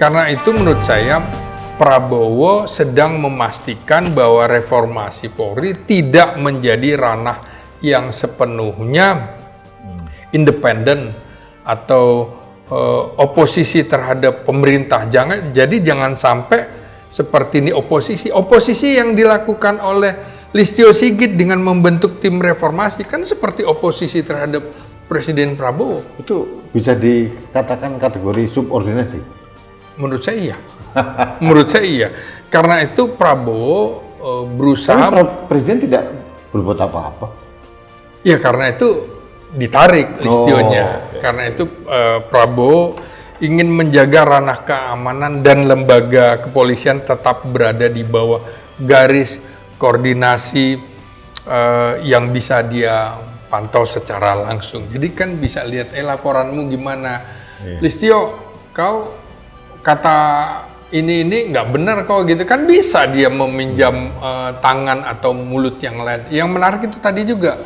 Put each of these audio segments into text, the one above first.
Karena itu menurut saya Prabowo sedang memastikan bahwa reformasi Polri tidak menjadi ranah yang sepenuhnya independen atau oposisi terhadap pemerintah. Jangan sampai seperti ini oposisi yang dilakukan oleh Listio Sigit dengan membentuk tim reformasi kan seperti oposisi terhadap Presiden Prabowo. Itu bisa dikatakan kategori subordinasi. Menurut saya iya. Menurut saya iya. Karena itu Prabowo berusaha. Tapi Presiden tidak berbuat apa-apa. Ya karena itu ditarik Listionya. Karena itu Prabowo ingin menjaga ranah keamanan dan lembaga kepolisian tetap berada di bawah garis koordinasi yang bisa dia pantau secara langsung. Jadi kan bisa lihat laporanmu gimana. Listio, kau kata ini nggak benar kok gitu kan, bisa dia meminjam tangan atau mulut yang lain. Yang menarik itu tadi juga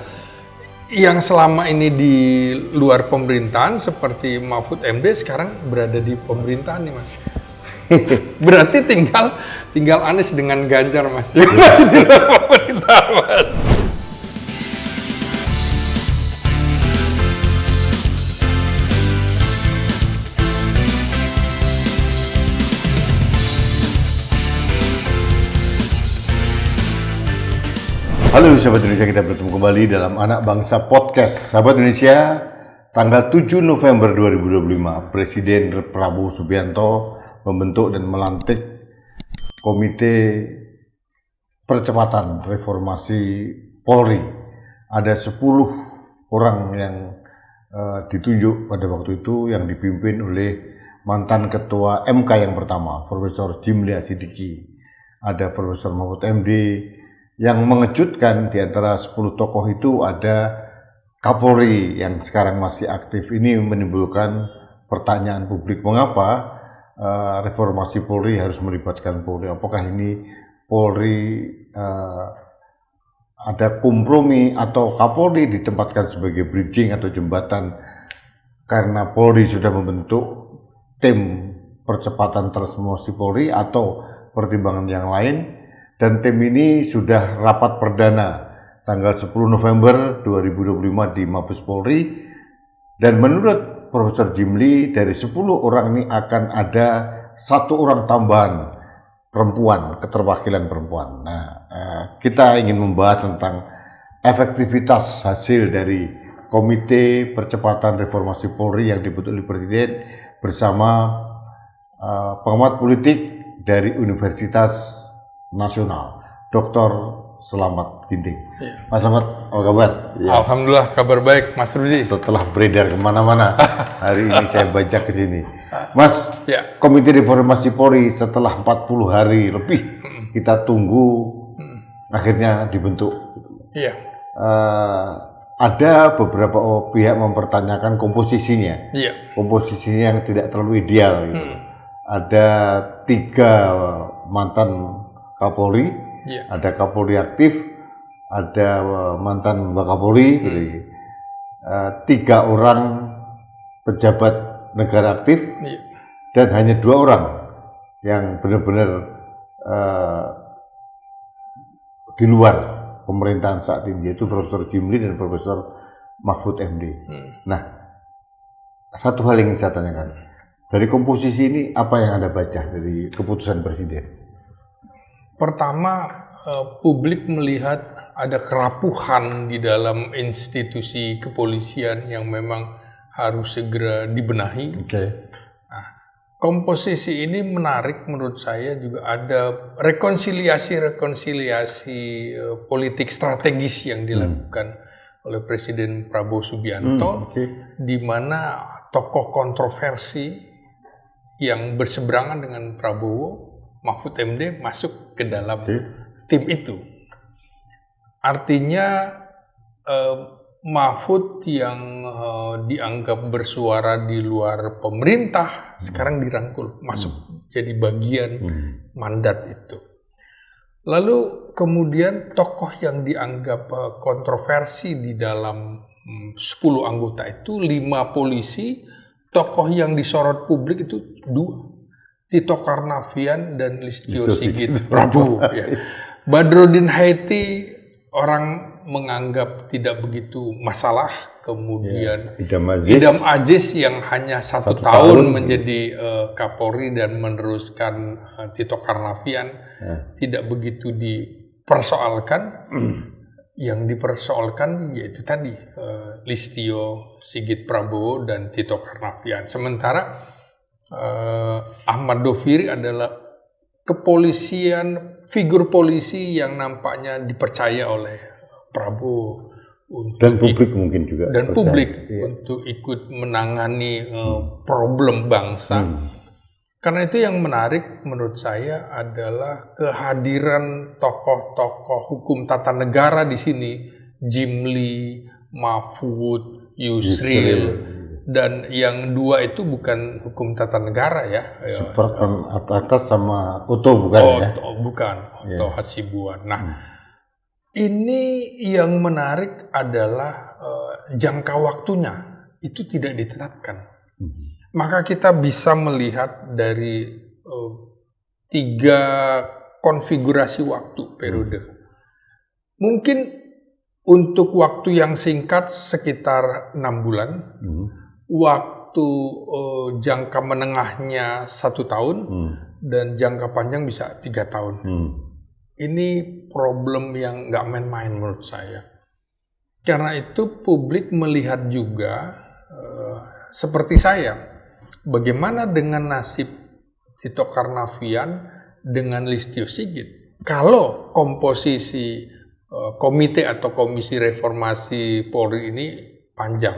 yang selama ini di luar pemerintahan seperti Mahfud MD sekarang berada di pemerintahan nih Mas. Berarti tinggal Anies dengan Ganjar Mas. Di luar pemerintahan Mas. Halo sahabat Indonesia, kita bertemu kembali dalam Anak Bangsa Podcast. Sahabat Indonesia, tanggal 7 November 2025, Presiden Prabowo Subianto membentuk dan melantik Komite Percepatan Reformasi Polri. Ada 10 orang yang ditunjuk pada waktu itu yang dipimpin oleh mantan Ketua MK yang pertama, Profesor Jimli Asidiki. Ada Profesor Mahfud MD. Yang mengejutkan di antara 10 tokoh itu ada Kapolri yang sekarang masih aktif. Ini menimbulkan pertanyaan publik, mengapa reformasi Polri harus melibatkan Polri? Apakah ini Polri ada kompromi atau Kapolri ditempatkan sebagai bridging atau jembatan karena Polri sudah membentuk tim percepatan transformasi Polri atau pertimbangan yang lain? Dan tim ini sudah rapat perdana tanggal 10 November 2025 di Mabes Polri. Dan menurut Profesor Jimli, dari 10 orang ini akan ada 1 orang tambahan perempuan, keterwakilan perempuan. Nah, kita ingin membahas tentang efektivitas hasil dari Komite Percepatan Reformasi Polri yang dibentuk oleh Presiden bersama pengamat politik dari Universitas Nasional, Dr. Selamat Ginting. Mas Selamat, apa kabar? Ya. Alhamdulillah kabar baik, Mas Rudi. Setelah beredar kemana-mana, hari ini saya baca ke sini. Mas, Komite Reformasi Polri setelah 40 hari lebih kita tunggu akhirnya dibentuk. Iya. Ada beberapa pihak mempertanyakan komposisinya. Iya. Komposisinya yang tidak terlalu ideal. Gitu. Ada 3 mantan Kapolri, ada Kapolri aktif, ada mantan Wakapolri, 3 orang pejabat negara aktif, dan hanya 2 orang yang benar-benar di luar pemerintahan saat ini, yaitu Profesor Jimli dan Profesor Mahfud MD. Nah, satu hal yang saya tanyakan, dari komposisi ini apa yang Anda baca dari keputusan Presiden? Pertama, publik melihat ada kerapuhan di dalam institusi kepolisian yang memang harus segera dibenahi. Nah, komposisi ini menarik menurut saya, juga ada rekonsiliasi politik strategis yang dilakukan oleh Presiden Prabowo Subianto, di mana tokoh kontroversi yang berseberangan dengan Prabowo, Mahfud MD, masuk ke dalam tim itu. Artinya Mahfud yang dianggap bersuara di luar pemerintah sekarang dirangkul, masuk jadi bagian mandat itu. Lalu kemudian tokoh yang dianggap kontroversi di dalam 10 anggota itu 5 polisi, tokoh yang disorot publik itu 2. Tito Karnavian dan Listio Sigit Prabowo. Ya. Badrodin Haiti orang menganggap tidak begitu masalah, kemudian Idam Aziz yang hanya satu tahun menjadi Kapolri dan meneruskan Tito Karnavian tidak begitu dipersoalkan. Yang dipersoalkan yaitu tadi Listio Sigit Prabowo dan Tito Karnavian. Sementara Ahmad Doviri adalah kepolisian, figur polisi yang nampaknya dipercaya oleh Prabowo dan publik mungkin juga dan publik untuk ikut menangani problem bangsa. Karena itu yang menarik menurut saya adalah kehadiran tokoh-tokoh hukum tata negara di sini, Jimli, Mahfud, Yusril, dan yang dua itu bukan hukum tata negara ya. Superkan atas sama Oto bukan ya? Bukan, Oto Hasibuan. Nah, ini yang menarik adalah jangka waktunya itu tidak ditetapkan. Maka kita bisa melihat dari 3 konfigurasi waktu periode. Mungkin untuk waktu yang singkat sekitar 6 bulan, waktu jangka menengahnya 1 tahun, dan jangka panjang bisa 3 tahun. Ini problem yang nggak main-main menurut saya. Karena itu publik melihat juga seperti saya, bagaimana dengan nasib Tito Karnavian dengan Listio Sigit. Kalau komposisi komite atau komisi reformasi Polri ini panjang,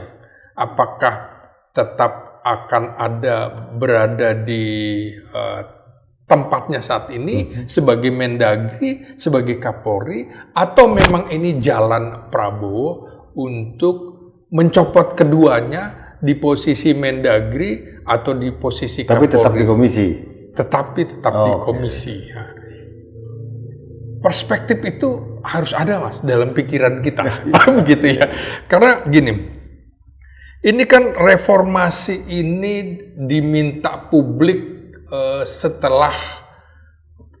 apakah tetap akan berada di tempatnya saat ini sebagai Mendagri, sebagai Kapolri, atau memang ini jalan Prabowo untuk mencopot keduanya di posisi Mendagri atau di posisi Kapolri. Tapi tetap di komisi. Tetap di komisi. Ya. Perspektif itu harus ada, Mas, dalam pikiran kita. Begitu ya. Karena gini, ini kan reformasi ini diminta publik setelah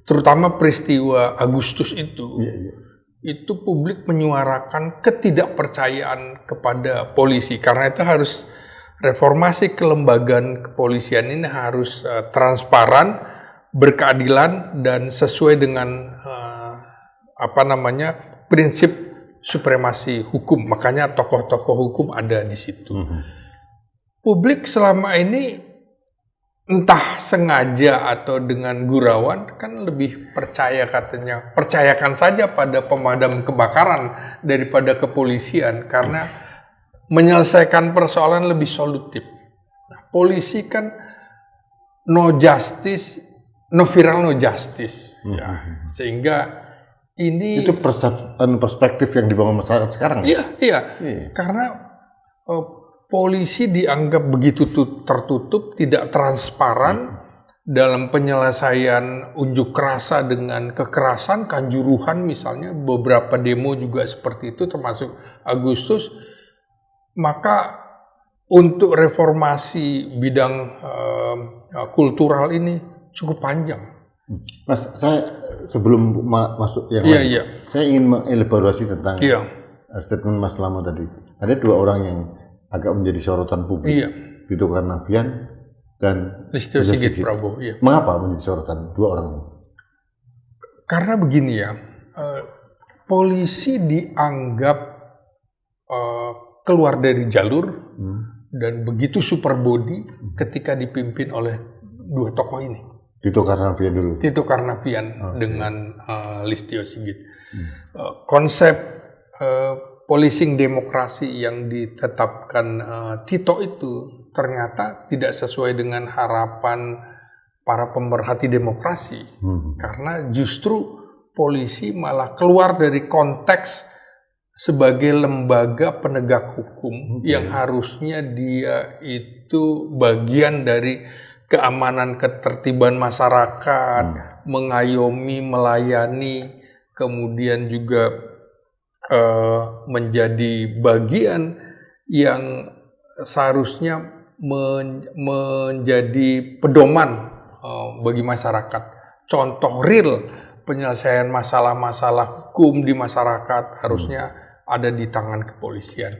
terutama peristiwa Agustus itu, itu publik menyuarakan ketidakpercayaan kepada polisi. Karena itu harus reformasi kelembagaan kepolisian ini harus transparan, berkeadilan, dan sesuai dengan prinsip supremasi hukum. Makanya tokoh-tokoh hukum ada di situ. Publik selama ini entah sengaja atau dengan gurauan kan lebih percayakan saja pada pemadam kebakaran daripada kepolisian karena menyelesaikan persoalan lebih solutif. Nah, polisi kan no justice, no viral no justice. Ya, sehingga ini itu perspektif yang dibangun masyarakat sekarang. Iya. Karena polisi dianggap begitu tertutup, tidak transparan dalam penyelesaian unjuk rasa dengan kekerasan, kanjuruhan misalnya, beberapa demo juga seperti itu termasuk Agustus. Maka untuk reformasi bidang kultural ini cukup panjang. Mas, saya sebelum masuk yang lain, saya ingin mengelaborasi tentang statement Mas Lama tadi. Ada 2 orang yang agak menjadi sorotan publik, Tito Karnavian dan Listio Sigit Prabowo. Mengapa menjadi sorotan 2 orang ini? Karena begini ya, polisi dianggap keluar dari jalur dan begitu super body ketika dipimpin oleh 2 tokoh ini. Tito Karnavian dulu. Tito Karnavian dengan Listio Sigit. Konsep policing demokrasi yang ditetapkan Tito itu ternyata tidak sesuai dengan harapan para pemerhati demokrasi. Karena justru polisi malah keluar dari konteks sebagai lembaga penegak hukum yang harusnya dia itu bagian dari keamanan ketertiban masyarakat, mengayomi, melayani, kemudian juga menjadi bagian yang seharusnya menjadi pedoman bagi masyarakat. Contoh real penyelesaian masalah-masalah hukum di masyarakat harusnya ada di tangan kepolisian.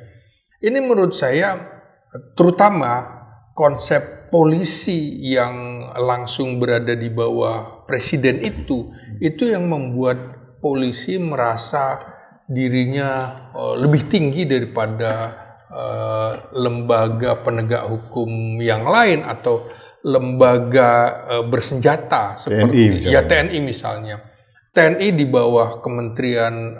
Ini menurut saya terutama konsep polisi yang langsung berada di bawah presiden itu yang membuat polisi merasa dirinya lebih tinggi daripada lembaga penegak hukum yang lain atau lembaga bersenjata seperti TNI misalnya. TNI di bawah Kementerian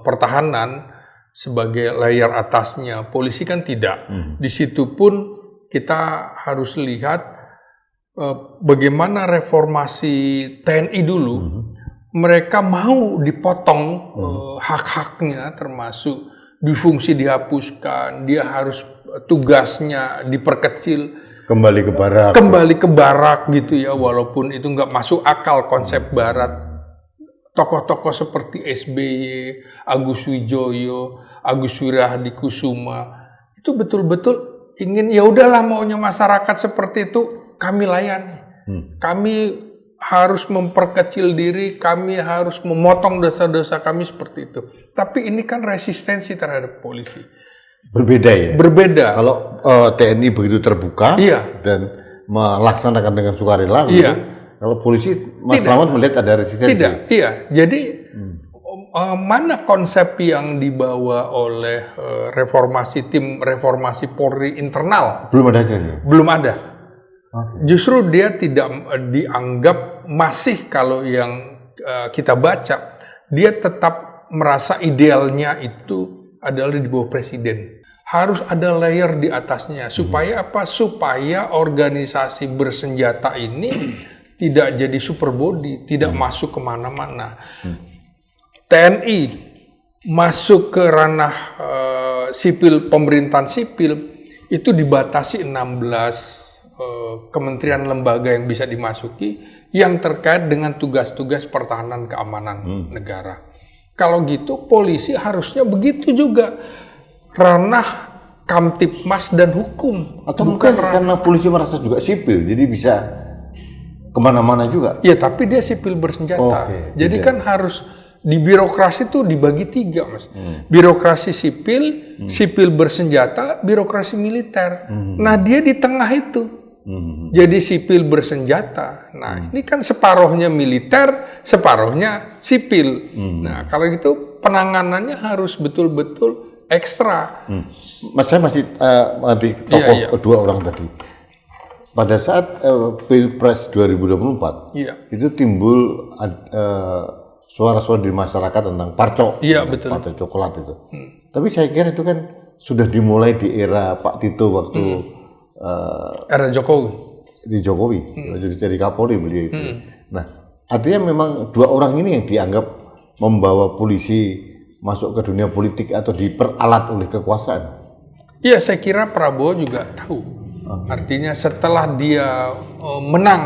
Pertahanan sebagai layar atasnya, polisi kan tidak. Di situ pun kita harus lihat bagaimana reformasi TNI dulu. Mereka mau dipotong hak-haknya, termasuk difungsi dihapuskan, dia harus tugasnya diperkecil, kembali ke barak gitu ya, walaupun itu nggak masuk akal konsep barat. Tokoh-tokoh seperti SBY, Agus Wijoyo, Agus Wirahadikusuma itu betul-betul ingin ya udahlah maunya masyarakat seperti itu kami layani. Kami harus memperkecil diri, kami harus memotong dosa-dosa kami seperti itu. Tapi ini kan resistensi terhadap polisi. Berbeda ya? Berbeda. Kalau TNI begitu terbuka dan melaksanakan dengan sukarela, kalau polisi Mas Rahmat melihat ada resistensi? Tidak, Jadi mana konsep yang dibawa oleh tim reformasi Polri internal? Belum ada hasilnya? Belum ada. Justru dia tidak dianggap masih, kalau yang kita baca, dia tetap merasa idealnya itu adalah di bawah presiden. Harus ada layer di atasnya. Supaya apa? Supaya organisasi bersenjata ini tidak jadi super body, tidak masuk kemana-mana. TNI masuk ke ranah sipil, pemerintahan sipil, itu dibatasi 16 kementerian lembaga yang bisa dimasuki yang terkait dengan tugas-tugas pertahanan keamanan negara. Kalau gitu polisi harusnya begitu juga, ranah Kamtibmas dan hukum. Atau bukan karena polisi merasa juga sipil, jadi bisa kemana-mana juga? Ya, tapi dia sipil bersenjata. Jadi kan harus di birokrasi itu dibagi 3, Mas. Birokrasi sipil, sipil bersenjata, birokrasi militer. Nah, dia di tengah itu. Jadi sipil bersenjata. Nah, ini kan separuhnya militer, separuhnya sipil. Nah, kalau gitu penanganannya harus betul-betul ekstra. Mas, saya masih nanti tokoh dua orang tadi. Pada saat Pilpres 2024, itu timbul suara-suara di masyarakat tentang parcok, partai coklat itu. Tapi saya kira itu kan sudah dimulai di era Pak Tito waktu era Jokowi. Di Jokowi, jadi Kapolri beliau itu. Nah, artinya memang dua orang ini yang dianggap membawa polisi masuk ke dunia politik atau diperalat oleh kekuasaan. Iya, saya kira Prabowo juga tahu. Artinya setelah dia menang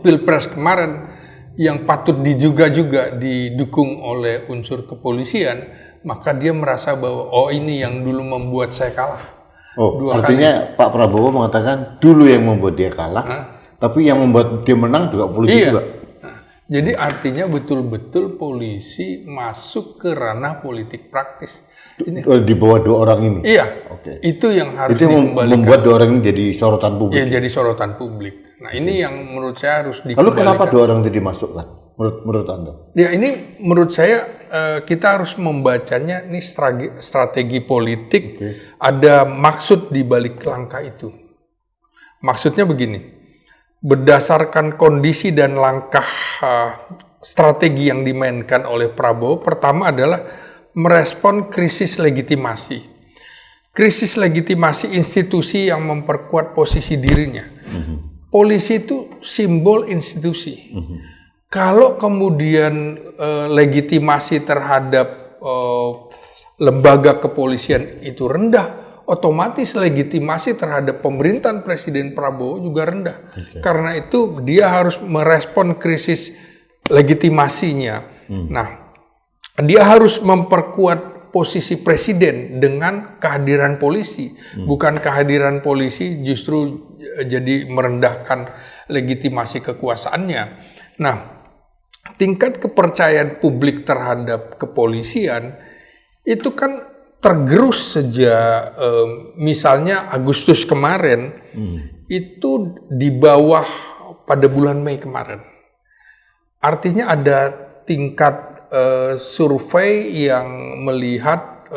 Pilpres kemarin, yang patut diduga juga didukung oleh unsur kepolisian, maka dia merasa bahwa ini yang dulu membuat saya kalah. Artinya Pak Prabowo mengatakan dulu yang membuat dia kalah, tapi yang membuat dia menang juga polisi juga. Jadi artinya betul-betul polisi masuk ke ranah politik praktis. Di bawah dua orang ini? Iya, itu yang harus dikembalikan. Membuat dua orang ini jadi sorotan publik? Iya, jadi sorotan publik. Nah, ini yang menurut saya harus dikembalikan. Lalu kenapa dua orang itu dimasukkan, menurut Anda? Ya, ini menurut saya kita harus membacanya, ini strategi politik, ada maksud di balik langkah itu. Maksudnya begini, berdasarkan kondisi dan langkah strategi yang dimainkan oleh Prabowo, pertama adalah merespon krisis legitimasi. Krisis legitimasi institusi yang memperkuat posisi dirinya. Polisi itu simbol institusi. Kalau kemudian legitimasi terhadap lembaga kepolisian itu rendah, otomatis legitimasi terhadap pemerintahan Presiden Prabowo juga rendah. Karena itu dia harus merespon krisis legitimasinya. Nah, dia harus memperkuat posisi presiden dengan kehadiran polisi. Bukan kehadiran polisi justru jadi merendahkan legitimasi kekuasaannya. Nah, tingkat kepercayaan publik terhadap kepolisian itu kan tergerus sejak misalnya Agustus kemarin, itu di bawah pada bulan Mei kemarin. Artinya ada tingkat survei yang melihat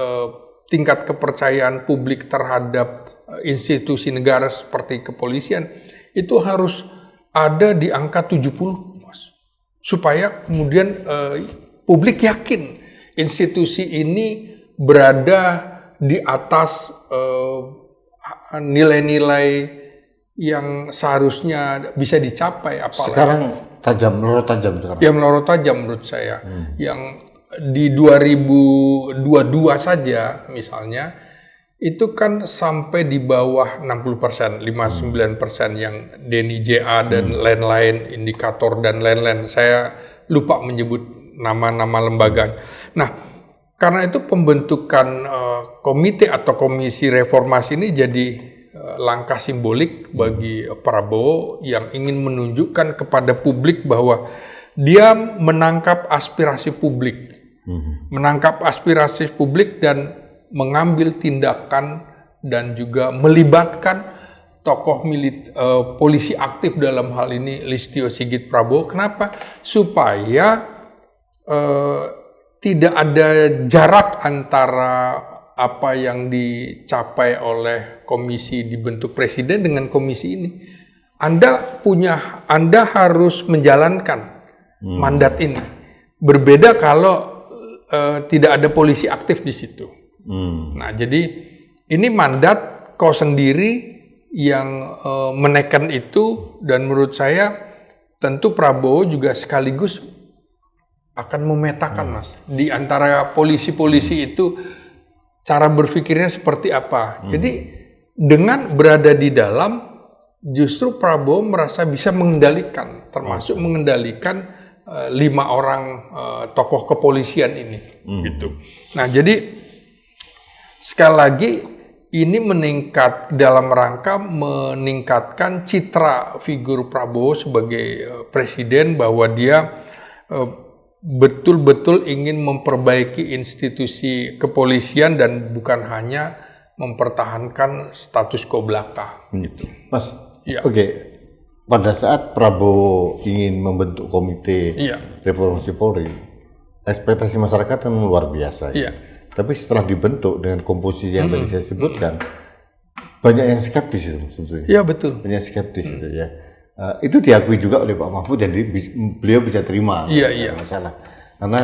tingkat kepercayaan publik terhadap institusi negara seperti kepolisian itu harus ada di angka 70, Mas. Supaya kemudian publik yakin institusi ini berada di atas nilai-nilai yang seharusnya bisa dicapai. Apalagi sekarang melorot tajam sekarang. Ya melorot tajam menurut saya. Yang di 2022 saja misalnya itu kan sampai di bawah 60%, 59% yang DNIJA dan lain-lain, indikator dan lain-lain. Saya lupa menyebut nama-nama lembaga. Nah, karena itu pembentukan komite atau komisi reformasi ini jadi langkah simbolik bagi Prabowo yang ingin menunjukkan kepada publik bahwa dia menangkap aspirasi publik, dan mengambil tindakan dan juga melibatkan tokoh polisi aktif dalam hal ini Listio Sigit Prabowo. Kenapa? Supaya tidak ada jarak antara apa yang dicapai oleh komisi dibentuk presiden dengan komisi ini. Anda harus menjalankan mandat ini. Berbeda kalau tidak ada polisi aktif di situ. Nah, jadi ini mandat kau sendiri yang menekan itu, dan menurut saya tentu Prabowo juga sekaligus akan memetakan, Mas, di antara polisi-polisi itu cara berpikirnya seperti apa. Jadi dengan berada di dalam, justru Prabowo merasa bisa mengendalikan, termasuk mengendalikan 5 orang tokoh kepolisian ini, gitu. Nah, jadi sekali lagi ini meningkat dalam rangka meningkatkan citra figur Prabowo sebagai presiden, bahwa dia betul-betul ingin memperbaiki institusi kepolisian dan bukan hanya mempertahankan status quo belaka. Gitu. Mas, ya. Oke. Pada saat Prabowo ingin membentuk komite reformasi Polri, ekspektasi masyarakat kan luar biasa. Ya. Tapi setelah dibentuk dengan komposisi yang tadi saya sebutkan, banyak yang skeptis itu sebetulnya. Iya, betul. Banyak skeptis itu ya. Itu diakui juga oleh Pak Mahfud dan beliau bisa terima. Iya. Masalah. Karena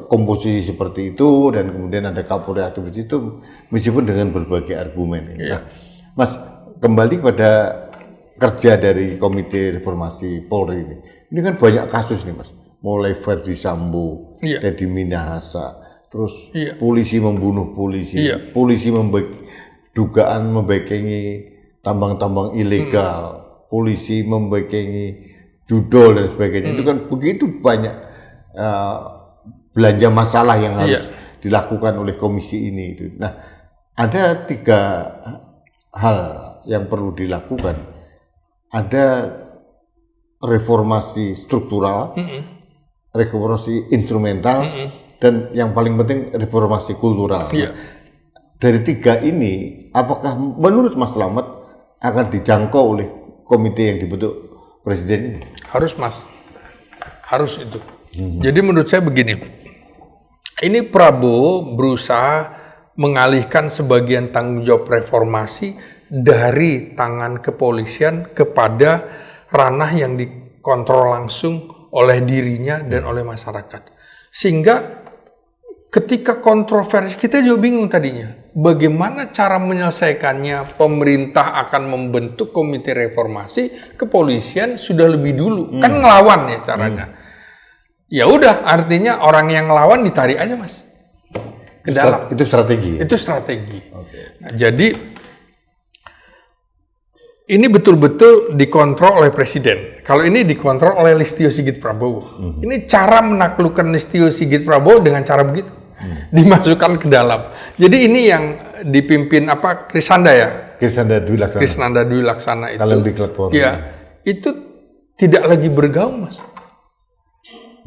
komposisi seperti itu dan kemudian ada Kapolri aktivis itu, meskipun dengan berbagai argumen. Iya. Nah, Mas, kembali pada kerja dari Komite Reformasi Polri ini. Ini kan banyak kasus nih, Mas. Mulai Verdi Sambo, Teddy Minahasa, terus polisi membunuh polisi, polisi dugaan membekengi tambang-tambang ilegal, polisi membekengi judol dan sebagainya. Itu kan begitu banyak belanja masalah yang harus dilakukan oleh komisi ini. Nah, ada 3 hal yang perlu dilakukan. Ada reformasi struktural, reformasi instrumental, dan yang paling penting reformasi kultural. Nah, dari 3 ini, apakah menurut Mas Slamet akan dijangkau oleh komite yang dibentuk presiden ini? Harus, Mas. Harus itu. Jadi menurut saya begini, ini Prabowo berusaha mengalihkan sebagian tanggung jawab reformasi dari tangan kepolisian kepada ranah yang dikontrol langsung oleh dirinya dan oleh masyarakat. Sehingga ketika kontroversi, kita juga bingung tadinya, bagaimana cara menyelesaikannya. Pemerintah akan membentuk komite reformasi, kepolisian sudah lebih dulu, kan ngelawan ya caranya. Ya udah, artinya orang yang ngelawan ditarik aja, Mas, ke dalam. Itu strategi. Itu strategi. Nah, jadi ini betul-betul dikontrol oleh presiden. Kalau ini dikontrol oleh Listio Sigit Prabowo. Ini cara menaklukkan Listio Sigit Prabowo dengan cara begitu. Dimasukkan ke dalam. Jadi ini yang dipimpin Krisnanda ya? Krisnanda Dwi Laksana. Krisnanda Dwi Laksana itu. Kalau diklat Polri. Ya, itu tidak lagi bergaung, Mas.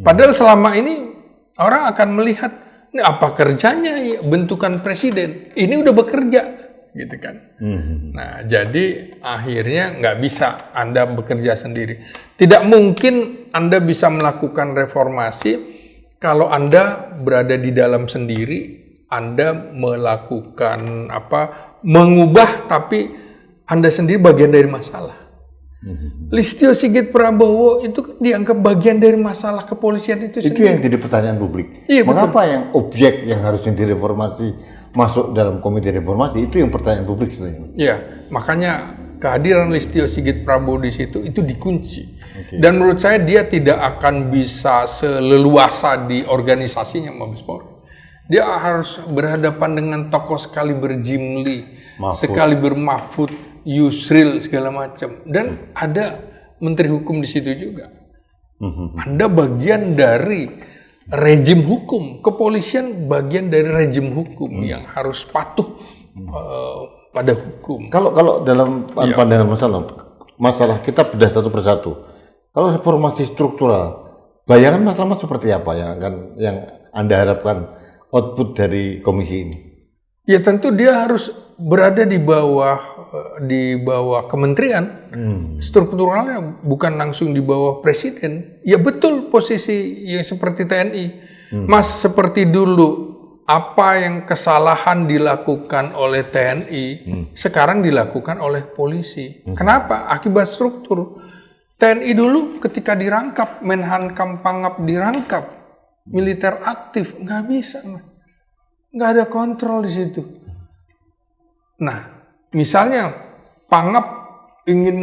Padahal selama ini orang akan melihat ini apa kerjanya ya, bentukan presiden. Ini udah bekerja, gitu kan. Nah, jadi akhirnya nggak bisa Anda bekerja sendiri. Tidak mungkin Anda bisa melakukan reformasi kalau Anda berada di dalam sendiri. Anda melakukan mengubah, tapi Anda sendiri bagian dari masalah. Listio Sigit Prabowo itu kan dianggap bagian dari masalah kepolisian itu sendiri. Itu yang jadi pertanyaan publik. Iya, mengapa yang objek yang harusnya direformasi masuk dalam komite reformasi, itu yang pertanyaan publik sebenarnya. Iya, makanya kehadiran Listio Sigit Prabowo di situ itu dikunci. Dan menurut saya dia tidak akan bisa seleluasa di organisasinya Mabes Polri. Dia harus berhadapan dengan tokoh sekaliber Jimli, sekaliber Mahfud, Yusril segala macam, dan ada Menteri Hukum di situ juga. Anda bagian dari rejim hukum, kepolisian bagian dari rejim hukum yang harus patuh pada hukum. Kalau dalam pandangan masalah kita bedah satu persatu. Kalau reformasi struktural, bayangan Mas Slamet seperti apa yang Anda harapkan output dari komisi ini? Ya tentu dia harus berada di bawah kementerian. Strukturalnya bukan langsung di bawah presiden. Ya betul posisi yang seperti TNI. Mas, seperti dulu apa yang kesalahan dilakukan oleh TNI sekarang dilakukan oleh polisi. Kenapa? Akibat struktur. TNI dulu ketika dirangkap, Menhankam Pangap dirangkap, militer aktif, nggak bisa, nggak ada kontrol di situ. Nah, misalnya Pangap ingin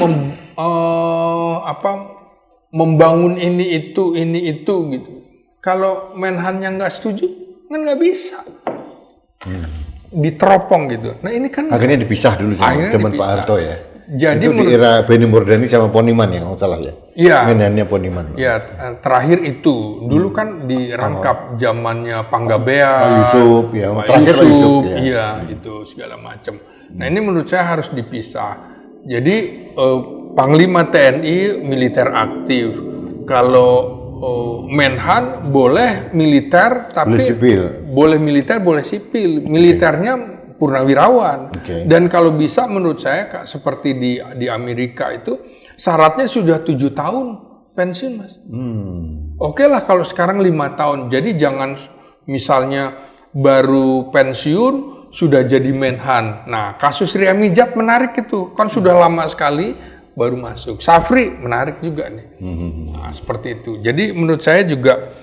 membangun ini itu gitu. Kalau Menhannya nggak setuju, kan nggak bisa. Diteropong gitu. Nah ini kan akhirnya dipisah dulu sama teman Pak Harto ya. Jadi itu di era Benny Murdani sama Poniman ya, kalau salah ya. Iya. Menhannya Poniman. Ya, terakhir itu. Dulu kan dirangkap zamannya Panggabean, Pak Yusuf, ya. Pak Yusuf, iya, itu segala macam. Nah, ini menurut saya harus dipisah. Jadi Panglima TNI militer aktif. Kalau Menhan boleh militer tapi boleh militer, boleh sipil. Militernya purnawirawan. Dan kalau bisa menurut saya seperti di Amerika itu syaratnya sudah 7 tahun pensiun, Mas. Oke lah kalau sekarang 5 tahun. Jadi jangan misalnya baru pensiun sudah jadi Menhan. Nah, kasus Ria Mijat menarik itu. Kan sudah lama sekali baru masuk. Safri menarik juga nih. Nah, seperti itu. Jadi menurut saya juga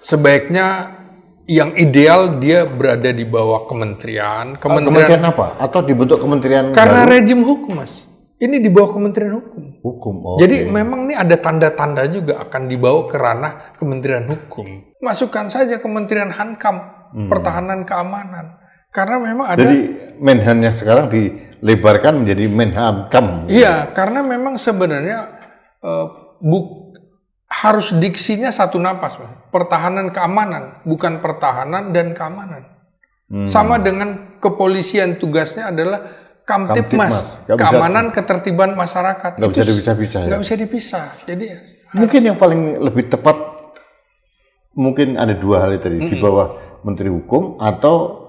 sebaiknya yang ideal dia berada di bawah kementerian. Kementerian apa? Atau dibentuk kementerian karena baru? rejim hukum, Mas. Ini di bawah Kementerian Hukum. Jadi memang ini ada tanda-tanda juga akan dibawa ke ranah Kementerian Hukum. Masukkan saja Kementerian Hankam, Pertahanan Keamanan. Karena memang ada. Jadi Menhan yang sekarang dilebarkan menjadi Menhankam. Iya, karena memang sebenarnya harus diksinya satu napas, Mas. Pertahanan keamanan, bukan pertahanan dan keamanan. Sama dengan kepolisian, tugasnya adalah Kamtipmas, keamanan ketertiban masyarakat. Nggak bisa dipisah-pisah. Nggak bisa dipisah. Jadi mungkin yang paling lebih tepat mungkin ada dua hal tadi, di bawah Menteri Hukum atau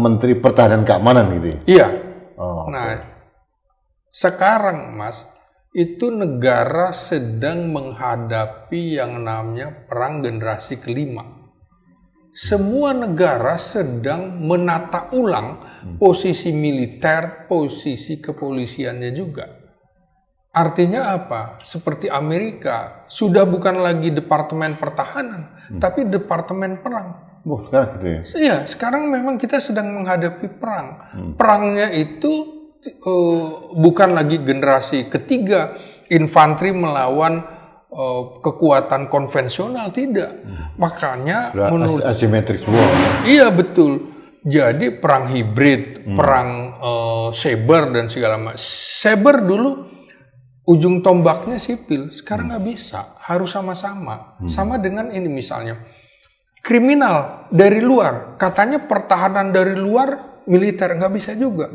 Menteri Pertahanan Keamanan gitu. Iya. Nah, sekarang Mas, itu negara sedang menghadapi yang namanya perang generasi kelima. Semua negara sedang menata ulang posisi militer, posisi kepolisiannya juga. Artinya apa? Seperti Amerika, sudah bukan lagi Departemen Pertahanan, tapi Departemen Perang. Sekarang gitu ya? Iya, sekarang memang kita sedang menghadapi perang. Perangnya itu bukan lagi generasi ketiga, infanteri melawan kekuatan konvensional, tidak. Makanya menurut asymmetric war. Iya betul. Jadi perang hibrid, perang cyber dan segala macam. Cyber dulu ujung tombaknya sipil, sekarang nggak bisa, harus sama-sama. Sama dengan ini misalnya kriminal dari luar, katanya pertahanan dari luar, militer, nggak bisa juga.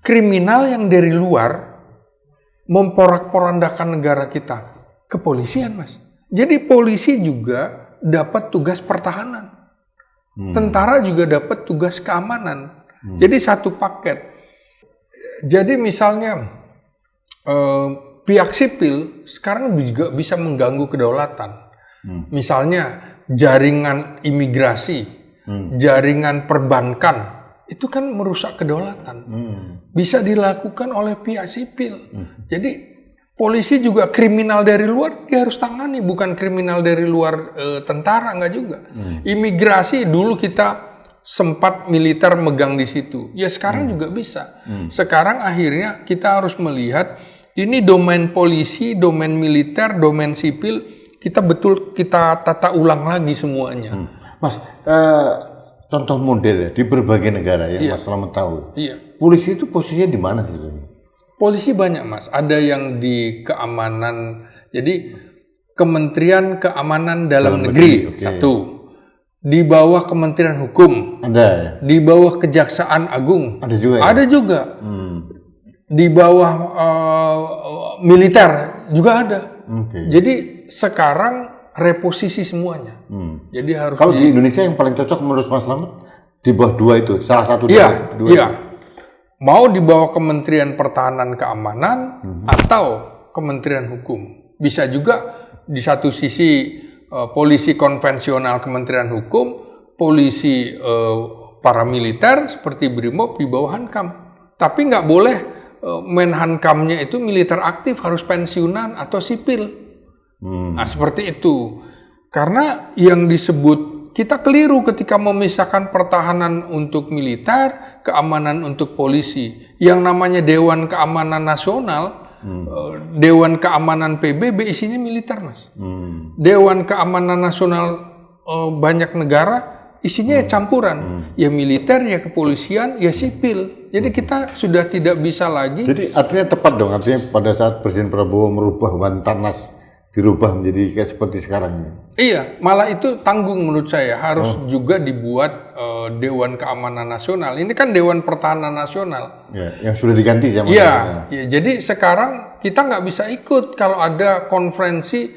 Kriminal yang dari luar memporak-porandakan negara kita? Kepolisian, Mas. Jadi polisi juga dapat tugas pertahanan. Tentara juga dapat tugas keamanan. Jadi satu paket. Jadi misalnya pihak sipil sekarang juga bisa mengganggu kedaulatan. Misalnya jaringan imigrasi, jaringan perbankan, itu kan merusak kedaulatan. Bisa dilakukan oleh pihak sipil. Jadi polisi juga kriminal dari luar, dia harus tangani, bukan kriminal dari luar tentara, enggak juga. Imigrasi dulu kita sempat militer megang di situ. Ya sekarang juga bisa. Sekarang akhirnya kita harus melihat ini domain polisi, domain militer, domain sipil, kita tata ulang lagi semuanya. Mas, contoh model ya, di berbagai negara yang Mas Slamet tahu. Polisi itu posisinya di mana sih? Polisi banyak, Mas. Ada yang di keamanan, jadi Kementerian Keamanan Dalam Negeri, satu. Di bawah Kementerian Hukum. Ada ya? Di bawah Kejaksaan Agung. Ada juga ya? Ada juga. Di bawah militer juga ada. Jadi sekarang reposisi semuanya. Jadi harus kalau di Indonesia yang paling cocok menurut Mas Slamet di bawah dua itu, salah satu dua. Iya. Mau di bawah Kementerian Pertahanan Keamanan atau Kementerian Hukum. Bisa juga di satu sisi polisi konvensional Kementerian Hukum, polisi paramiliter seperti Brimob di bawah Hankam. Tapi nggak boleh Menhankamnya itu militer aktif, harus pensiunan atau sipil. Nah seperti itu. Karena yang disebut, kita keliru ketika memisahkan pertahanan untuk militer, keamanan untuk polisi. Yang namanya Dewan Keamanan Nasional, Dewan Keamanan PBB isinya militer, Mas. Dewan Keamanan Nasional banyak negara isinya campuran, ya militer, ya kepolisian, ya sipil. Jadi kita sudah tidak bisa lagi. Jadi artinya tepat dong, artinya pada saat Presiden Prabowo merubah Wantanas dirubah menjadi kayak seperti sekarang. Iya, malah itu tanggung menurut saya. Harus juga dibuat Dewan Keamanan Nasional. Ini kan Dewan Pertahanan Nasional. Ya, yang sudah diganti zaman. Iya, ya, jadi sekarang kita nggak bisa ikut kalau ada konferensi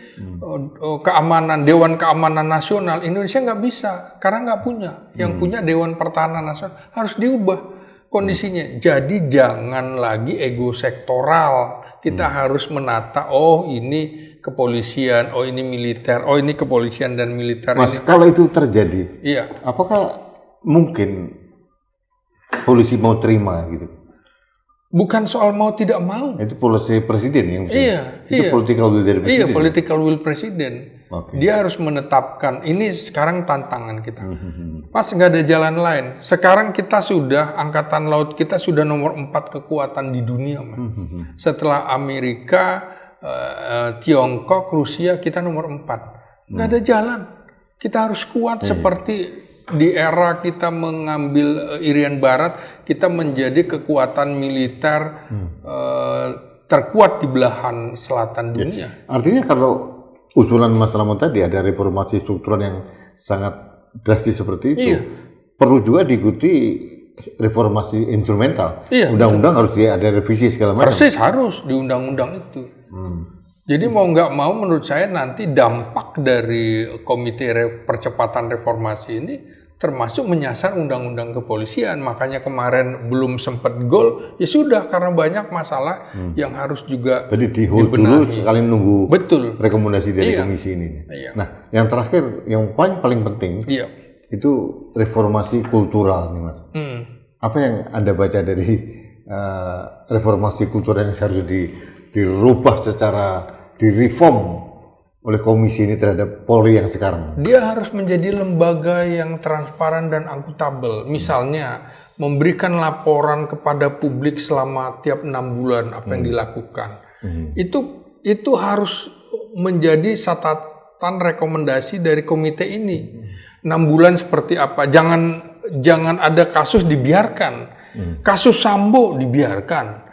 keamanan, Dewan Keamanan Nasional. Indonesia nggak bisa, karena nggak punya. Yang punya Dewan Pertahanan Nasional harus diubah kondisinya. Jadi jangan lagi ego sektoral. Kita harus menata, oh ini kepolisian, oh ini militer, oh ini kepolisian dan militer. Mas, ini. kalau itu terjadi, iya. Apakah mungkin polisi mau terima gitu? Bukan soal mau tidak mau. Itu polisi presiden yang Iya. political will dari presiden. Iya, political will presiden. Okay. Dia harus menetapkan. Ini sekarang tantangan kita. Mas, nggak ada jalan lain. Sekarang kita sudah, Angkatan Laut kita sudah nomor 4 kekuatan di dunia. Setelah Amerika, Tiongkok, Rusia, kita nomor 4. Nggak ada jalan. Kita harus kuat seperti di era kita mengambil Irian Barat, kita menjadi kekuatan militer terkuat di belahan selatan dunia. Artinya kalau usulan Mas Slamet tadi ada reformasi struktural yang sangat drastis seperti itu, perlu juga diikuti reformasi instrumental. Undang-undang harus ada revisi segala macam. Persis, harus di undang-undang itu. Jadi mau nggak mau menurut saya nanti dampak dari Komite Percepatan Reformasi ini termasuk menyasar undang-undang kepolisian. Makanya kemarin belum sempat gol, ya sudah karena banyak masalah yang harus juga jadi di-hold dulu sekali nunggu rekomendasi dari komisi ini. Nah, yang terakhir, yang paling penting itu reformasi kultural nih, Mas. Apa yang Anda baca dari reformasi kultural yang harus dirubah secara direform oleh komisi ini terhadap Polri yang sekarang? Dia harus menjadi lembaga yang transparan dan akuntabel. Misalnya memberikan laporan kepada publik selama tiap 6 bulan apa yang dilakukan. Itu harus menjadi catatan rekomendasi dari komite ini. 6 bulan seperti apa? Jangan ada kasus dibiarkan. Kasus Sambo dibiarkan.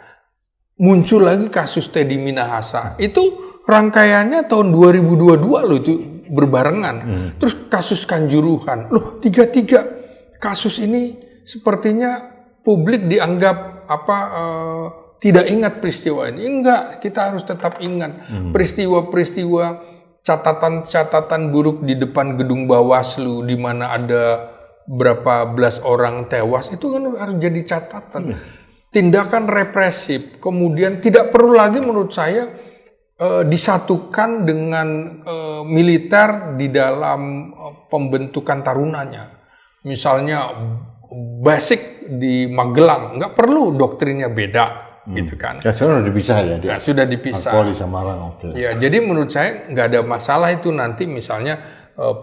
Muncul lagi kasus Teddy Minahasa. Itu rangkaiannya tahun 2022 loh, itu berbarengan. Terus kasus Kanjuruhan. Loh, 3 kasus ini sepertinya publik dianggap tidak ingat peristiwa ini. Enggak, kita harus tetap ingat peristiwa-peristiwa, catatan-catatan buruk di depan gedung Bawaslu di mana ada berapa belas orang tewas, itu kan harus jadi catatan. Tindakan represif, kemudian tidak perlu lagi menurut saya disatukan dengan militer di dalam pembentukan tarunanya. Misalnya basic di Magelang, nggak perlu doktrinnya beda. Gitu kan. Ya sudah dipisah ya. Ya, sudah dipisah. Polri sama Marang, oke. Ya, jadi menurut saya nggak ada masalah itu nanti misalnya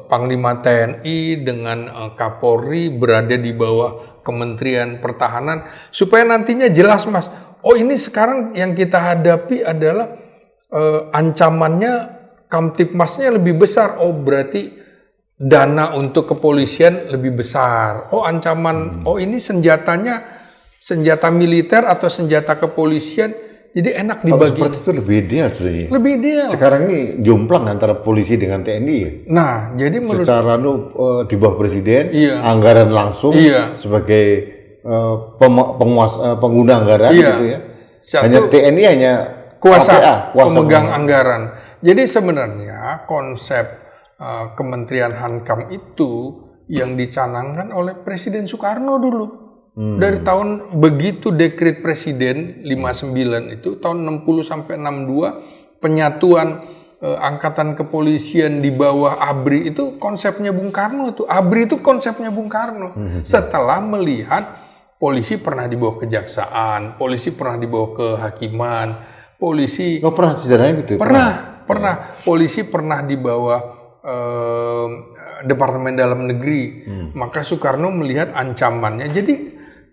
Panglima TNI dengan Kapolri berada di bawah Kementerian Pertahanan supaya nantinya jelas, Mas. Oh, ini sekarang yang kita hadapi adalah ancamannya Kamtipmasnya lebih besar. Oh, berarti dana untuk kepolisian lebih besar. Oh, ancaman. Oh, ini senjatanya senjata militer atau senjata kepolisian, jadi enak dibagi. Kalau seperti itu lebih ideal sebenarnya. Lebih ideal. Sekarang ini jomplang antara polisi dengan TNI ya. Nah, jadi menurut secara di bawah presiden, iya, anggaran langsung iya, sebagai pengguna anggaran iya, gitu ya. Satu, hanya TNI hanya kuasa pemegang anggaran. Jadi sebenarnya konsep Kementerian Hankam itu yang dicanangkan oleh Presiden Soekarno dulu. Dari tahun begitu dekret Presiden 59 itu tahun 60 sampai 62 penyatuan angkatan kepolisian di bawah ABRI itu konsepnya Bung Karno tuh. ABRI itu konsepnya Bung Karno. Setelah melihat polisi pernah dibawa kejaksaan, polisi pernah dibawa kehakiman, polisi pernah sejarahnya gitu. Pernah. Polisi pernah dibawa Departemen Dalam Negeri. Maka Soekarno melihat ancamannya. Jadi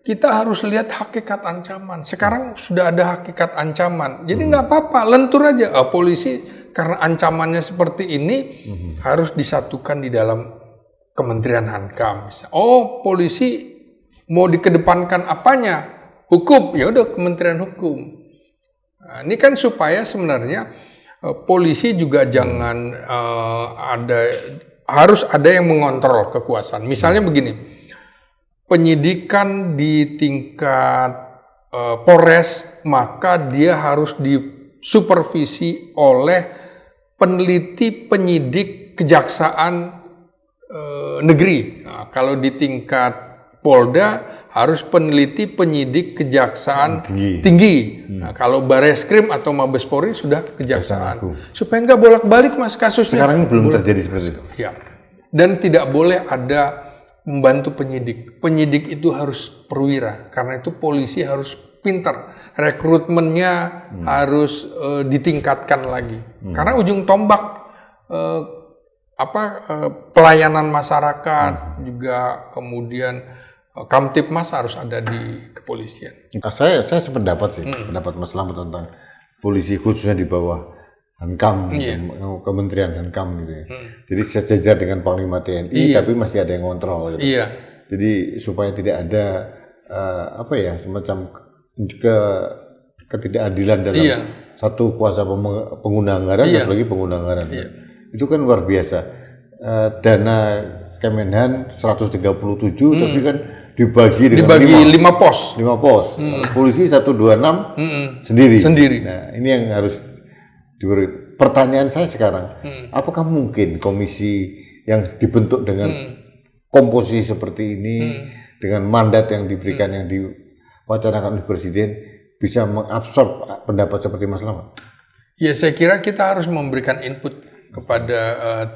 kita harus lihat hakikat ancaman. Sekarang sudah ada hakikat ancaman. Jadi nggak apa-apa, lentur aja. Polisi karena ancamannya seperti ini harus disatukan di dalam Kementerian Hankam. Oh, polisi mau dikedepankan apanya? Hukum. Ya udah Kementerian Hukum. Nah, ini kan supaya sebenarnya polisi juga jangan harus ada yang mengontrol kekuasaan. Misalnya begini. Penyidikan di tingkat Polres, maka dia harus disupervisi oleh peneliti penyidik kejaksaan negeri. Nah, kalau di tingkat Polda harus peneliti penyidik kejaksaan tinggi. Nah, kalau Bareskrim atau Mabes Polri sudah kejaksaan. Supaya nggak bolak-balik, Mas, kasusnya. Sekarang ini belum terjadi seperti itu. Ya. Dan tidak boleh ada membantu penyidik. Penyidik itu harus perwira. Karena itu polisi harus pintar. Rekrutmennya harus ditingkatkan lagi. Karena ujung tombak pelayanan masyarakat juga kemudian Kamtipmas harus ada di kepolisian. Saya sependapat sih, pendapat Mas Slamet tentang polisi khususnya di bawah Hankam, Kementerian Hankam gitu ya. Jadi sejajar dengan Panglima TNI, tapi masih ada yang kontrol. Gitu. Iya. Jadi supaya tidak ada semacam ketidakadilan dalam satu kuasa pengguna anggaran, apalagi pengguna anggaran. Itu kan luar biasa. Dana Kemenhan 137, tapi kan dibagi dengan 5 pos. 5 pos. Polisi 126 sendiri. Nah, ini yang harus diberi. Pertanyaan saya sekarang, apakah mungkin komisi yang dibentuk dengan komposisi seperti ini, dengan mandat yang diberikan, yang diwacanakan oleh Presiden, bisa mengabsorb pendapat seperti Mas Slamet? Ya, saya kira kita harus memberikan input kepada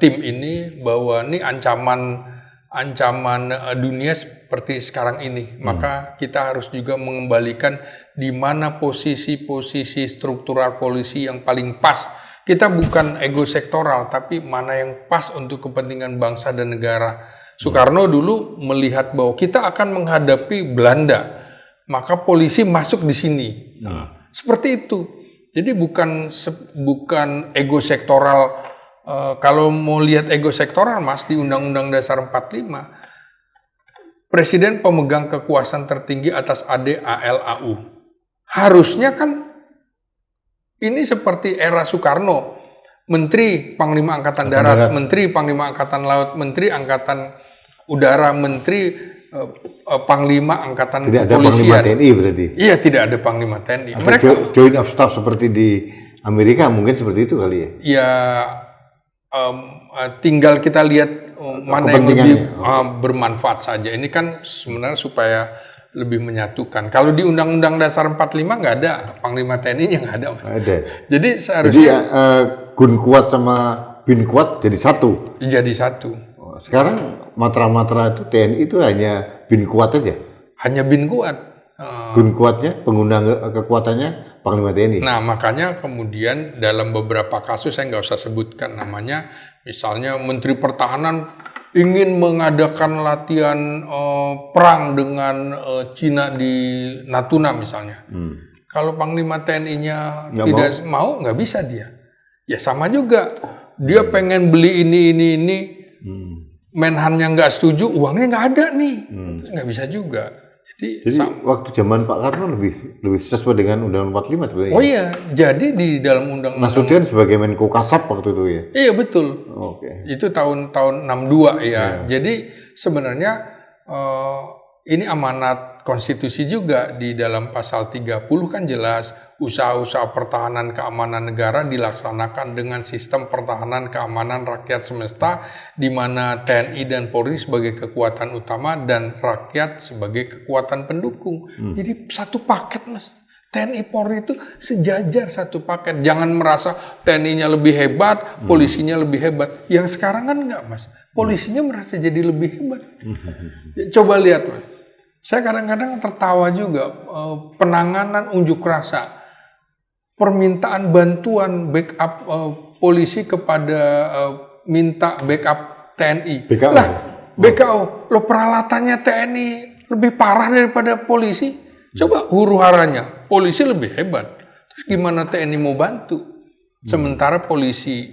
tim ini bahwa ini ancaman dunia seperti sekarang ini. Maka kita harus juga mengembalikan di mana posisi-posisi struktural polisi yang paling pas. Kita bukan ego sektoral, tapi mana yang pas untuk kepentingan bangsa dan negara. Soekarno dulu melihat bahwa kita akan menghadapi Belanda, maka polisi masuk di sini. Nah, seperti itu. Jadi bukan ego sektoral. Kalau mau lihat ego sektoral, Mas, di Undang-Undang Dasar 45, Presiden pemegang kekuasaan tertinggi atas AD, AL, AU. Harusnya kan ini seperti era Soekarno, Menteri Panglima Angkatan Darat, Menteri Panglima Angkatan Laut, Menteri Angkatan Udara, Menteri Panglima Angkatan Tidak ada Kepolisian. Panglima TNI berarti? Iya, tidak ada Panglima TNI. Atau Mereka Joint of Staff seperti di Amerika mungkin seperti itu kali ya? ya tinggal kita lihat mana yang lebih bermanfaat saja. Ini kan sebenarnya supaya lebih menyatukan. Kalau di Undang-Undang Dasar 45 nggak ada Panglima TNI-nya, nggak ada, Mas. Ada. Jadi seharusnya Gun Kuat sama Bin Kuat jadi satu. jadi satu. Sekarang matra-matra itu TNI itu hanya Bin Kuat aja. Hanya Bin Kuat. Gun Kuatnya, pengguna kekuatannya Panglima TNI. Nah, makanya kemudian dalam beberapa kasus, saya nggak usah sebutkan namanya, misalnya Menteri Pertahanan ingin mengadakan latihan perang dengan Cina di Natuna misalnya. Kalau Panglima TNI-nya tidak mau, nggak bisa dia. Ya sama juga, dia pengen beli ini. Menhannya nggak setuju, uangnya nggak ada nih, nggak bisa juga. Jadi waktu zaman Pak Karno lebih sesuai dengan Undang-Undang 45 sebenarnya. Oh iya, jadi di dalam Undang-Undang Nasution sebagai Menko Kasab waktu itu ya. Iya betul. Oke. Itu tahun 62 ya. Jadi sebenarnya ini amanat konstitusi juga di dalam pasal 30 kan jelas usaha-usaha pertahanan keamanan negara dilaksanakan dengan sistem pertahanan keamanan rakyat semesta di mana TNI dan Polri sebagai kekuatan utama dan rakyat sebagai kekuatan pendukung. Jadi satu paket, Mas. TNI Polri itu sejajar satu paket. Jangan merasa TNI-nya lebih hebat, polisinya lebih hebat. Yang sekarang kan enggak, Mas. Polisinya merasa jadi lebih hebat. Coba lihat, Mas. Saya kadang-kadang tertawa juga penanganan unjuk rasa. Permintaan bantuan backup polisi kepada minta backup TNI. BKO. Lah, BKO. Lo peralatannya TNI lebih parah daripada polisi. Coba huru-haranya, polisi lebih hebat. Terus gimana TNI mau bantu? Sementara polisi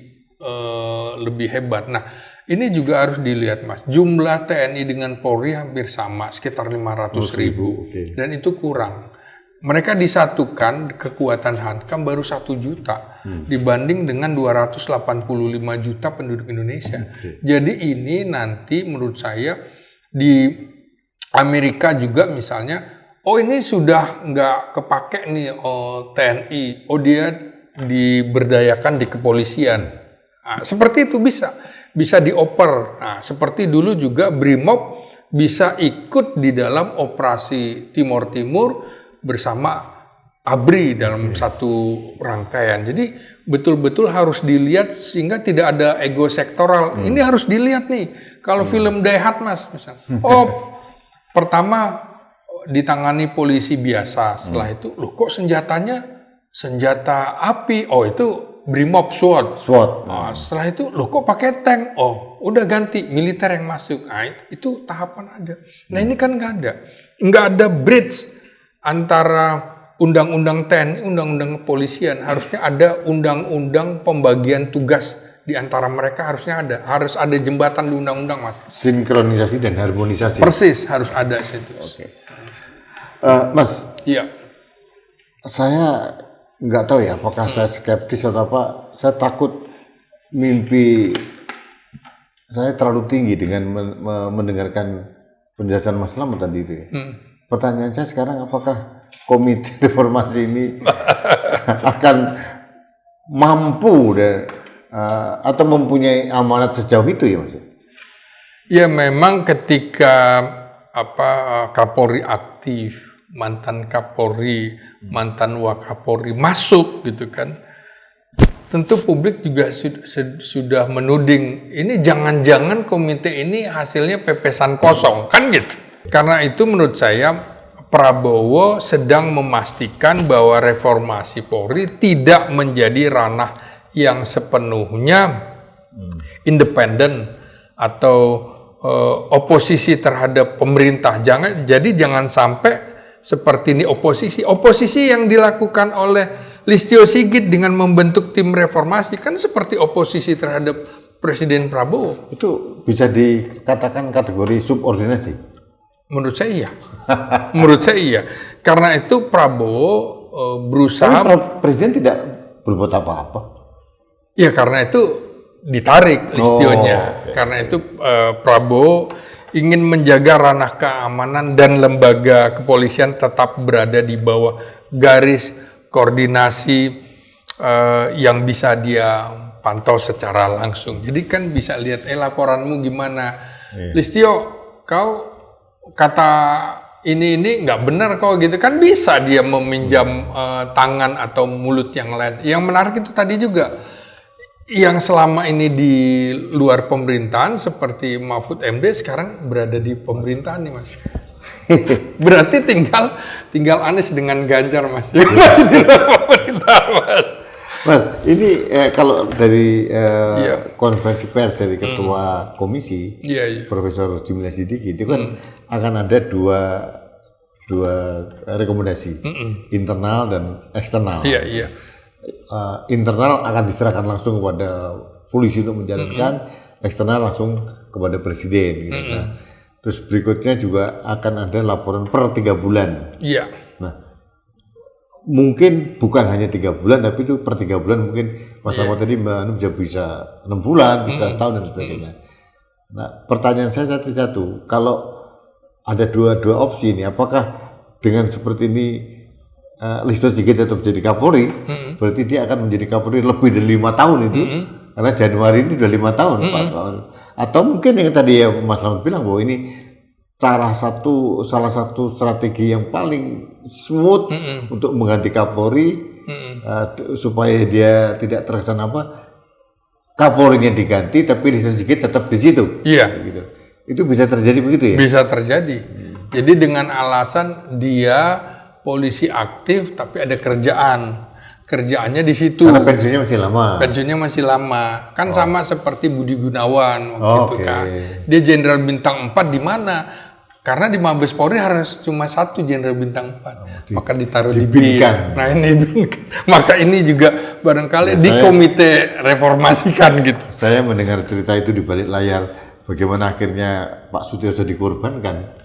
lebih hebat. Nah, ini juga harus dilihat, Mas. Jumlah TNI dengan Polri hampir sama, sekitar 500.000. Dan itu kurang. Mereka disatukan kekuatan hankam baru 1 juta dibanding dengan 285 juta penduduk Indonesia. Jadi ini nanti menurut saya di Amerika juga misalnya, oh ini sudah nggak kepake nih TNI, oh dia diberdayakan di kepolisian. Nah, seperti itu bisa dioper. Nah, seperti dulu juga Brimob bisa ikut di dalam operasi Timur Timur bersama ABRI dalam satu rangkaian. Jadi betul-betul harus dilihat sehingga tidak ada ego sektoral. Ini harus dilihat nih. Kalau film Die Hard, Mas, misalnya. Oh, pertama ditangani polisi biasa. Setelah itu, loh kok senjatanya senjata api? Oh, itu Brimob SWAT. Nah, setelah itu, loh kok pakai tank? Oh, udah ganti militer yang masuk. Nah, itu tahapan ada. Nah, ini kan nggak ada. Nggak ada bridge antara undang-undang TNI, undang-undang kepolisian. Harusnya ada undang-undang pembagian tugas di antara mereka, harusnya ada. Harus ada jembatan di undang-undang, Mas. Sinkronisasi dan harmonisasi. Persis, harus ada situ. Oke. Mas. Iya. Saya nggak tahu ya, apakah saya skeptis atau apa. Saya takut mimpi saya terlalu tinggi dengan mendengarkan penjelasan Mas Slamet tadi itu ya. Pertanyaan saya sekarang, apakah komite reformasi ini akan mampu atau mempunyai amanat sejauh itu ya, Mas? Ya memang ketika Kapolri aktif, mantan Kapolri, mantan Wakapolri masuk gitu kan, tentu publik juga sudah menuding ini jangan-jangan komite ini hasilnya pepesan kosong kan gitu. Karena itu menurut saya Prabowo sedang memastikan bahwa reformasi Polri tidak menjadi ranah yang sepenuhnya independen atau oposisi terhadap pemerintah. Jangan sampai seperti ini oposisi yang dilakukan oleh Listio Sigit dengan membentuk tim reformasi kan seperti oposisi terhadap Presiden Prabowo. Itu bisa dikatakan kategori subordinasi. Menurut saya iya. Menurut saya iya. Karena itu Prabowo berusaha. Tapi Presiden tidak berbuat apa-apa. Ya karena itu ditarik listionnya. Karena itu Prabowo ingin menjaga ranah keamanan dan lembaga kepolisian tetap berada di bawah garis koordinasi yang bisa dia pantau secara langsung. Jadi kan bisa lihat, laporanmu gimana? Listio, kau kata ini nggak benar kok gitu kan, bisa dia meminjam tangan atau mulut yang lain. Yang menarik itu tadi juga, yang selama ini di luar pemerintahan seperti Mahfud MD sekarang berada di pemerintahan nih Mas. Berarti tinggal Anies dengan Ganjar Mas. Di luar pemerintahan Mas. Mas, ini kalau dari konferensi pers dari Ketua Komisi, Profesor Jimli Sidiki, itu kan akan ada dua rekomendasi, internal dan eksternal. Internal akan diserahkan langsung kepada polisi untuk menjalankan, eksternal langsung kepada presiden. Gitu. Nah, terus berikutnya juga akan ada laporan per 3 bulan. Nah, mungkin bukan hanya 3 bulan, tapi itu per 3 bulan mungkin Mas Ahmad tadi bisa 6 bulan, bisa setahun dan sebagainya. Nah, pertanyaan saya satu, kalau ada dua opsi ini, apakah dengan seperti ini Listio Sigit tetap jadi Kapolri, berarti dia akan menjadi Kapolri lebih dari 5 tahun itu, karena Januari ini udah 5 tahun, Pak. Atau mungkin yang tadi ya Mas Ahmad bilang bahwa ini salah satu strategi yang paling smooth untuk mengganti Kapolri, supaya dia tidak terkesan Kapolrinya diganti tapi Listio Sigit tetap di situ. Gitu. Itu bisa terjadi begitu ya? Bisa terjadi. Jadi dengan alasan dia polisi aktif tapi ada kerjaannya di situ. Karena pensiunnya masih lama. Kan sama seperti Budi Gunawan waktu itu kan. Dia Jenderal Bintang 4 di mana? Karena di Mabes Polri harus cuma 1 Jenderal Bintang 4. Maka ditaruh di BIN. Nah ini BIN. Maka ini juga barangkali komite reformasikan gitu. Saya mendengar cerita itu di balik layar, bagaimana akhirnya Pak Sutioso dikorbankan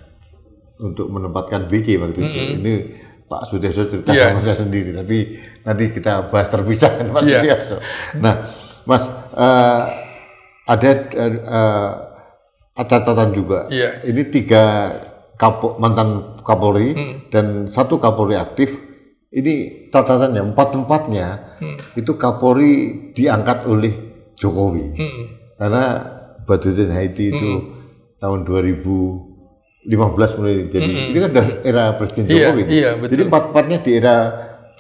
untuk menempatkan BG waktu itu. Ini Pak Sutioso cerita sama saya sendiri, tapi nanti kita bahas terpisah dengan Pak Sutioso. Nah, Mas, ada catatan juga. Ini 3 mantan Kapolri dan 1 Kapolri aktif. Ini catatannya 4-empatnya itu Kapolri diangkat oleh Jokowi. Karena Badrudin Haiti itu tahun 2015 mulai jadi, itu kan udah era Presiden Jokowi. Jadi 4-empatnya di era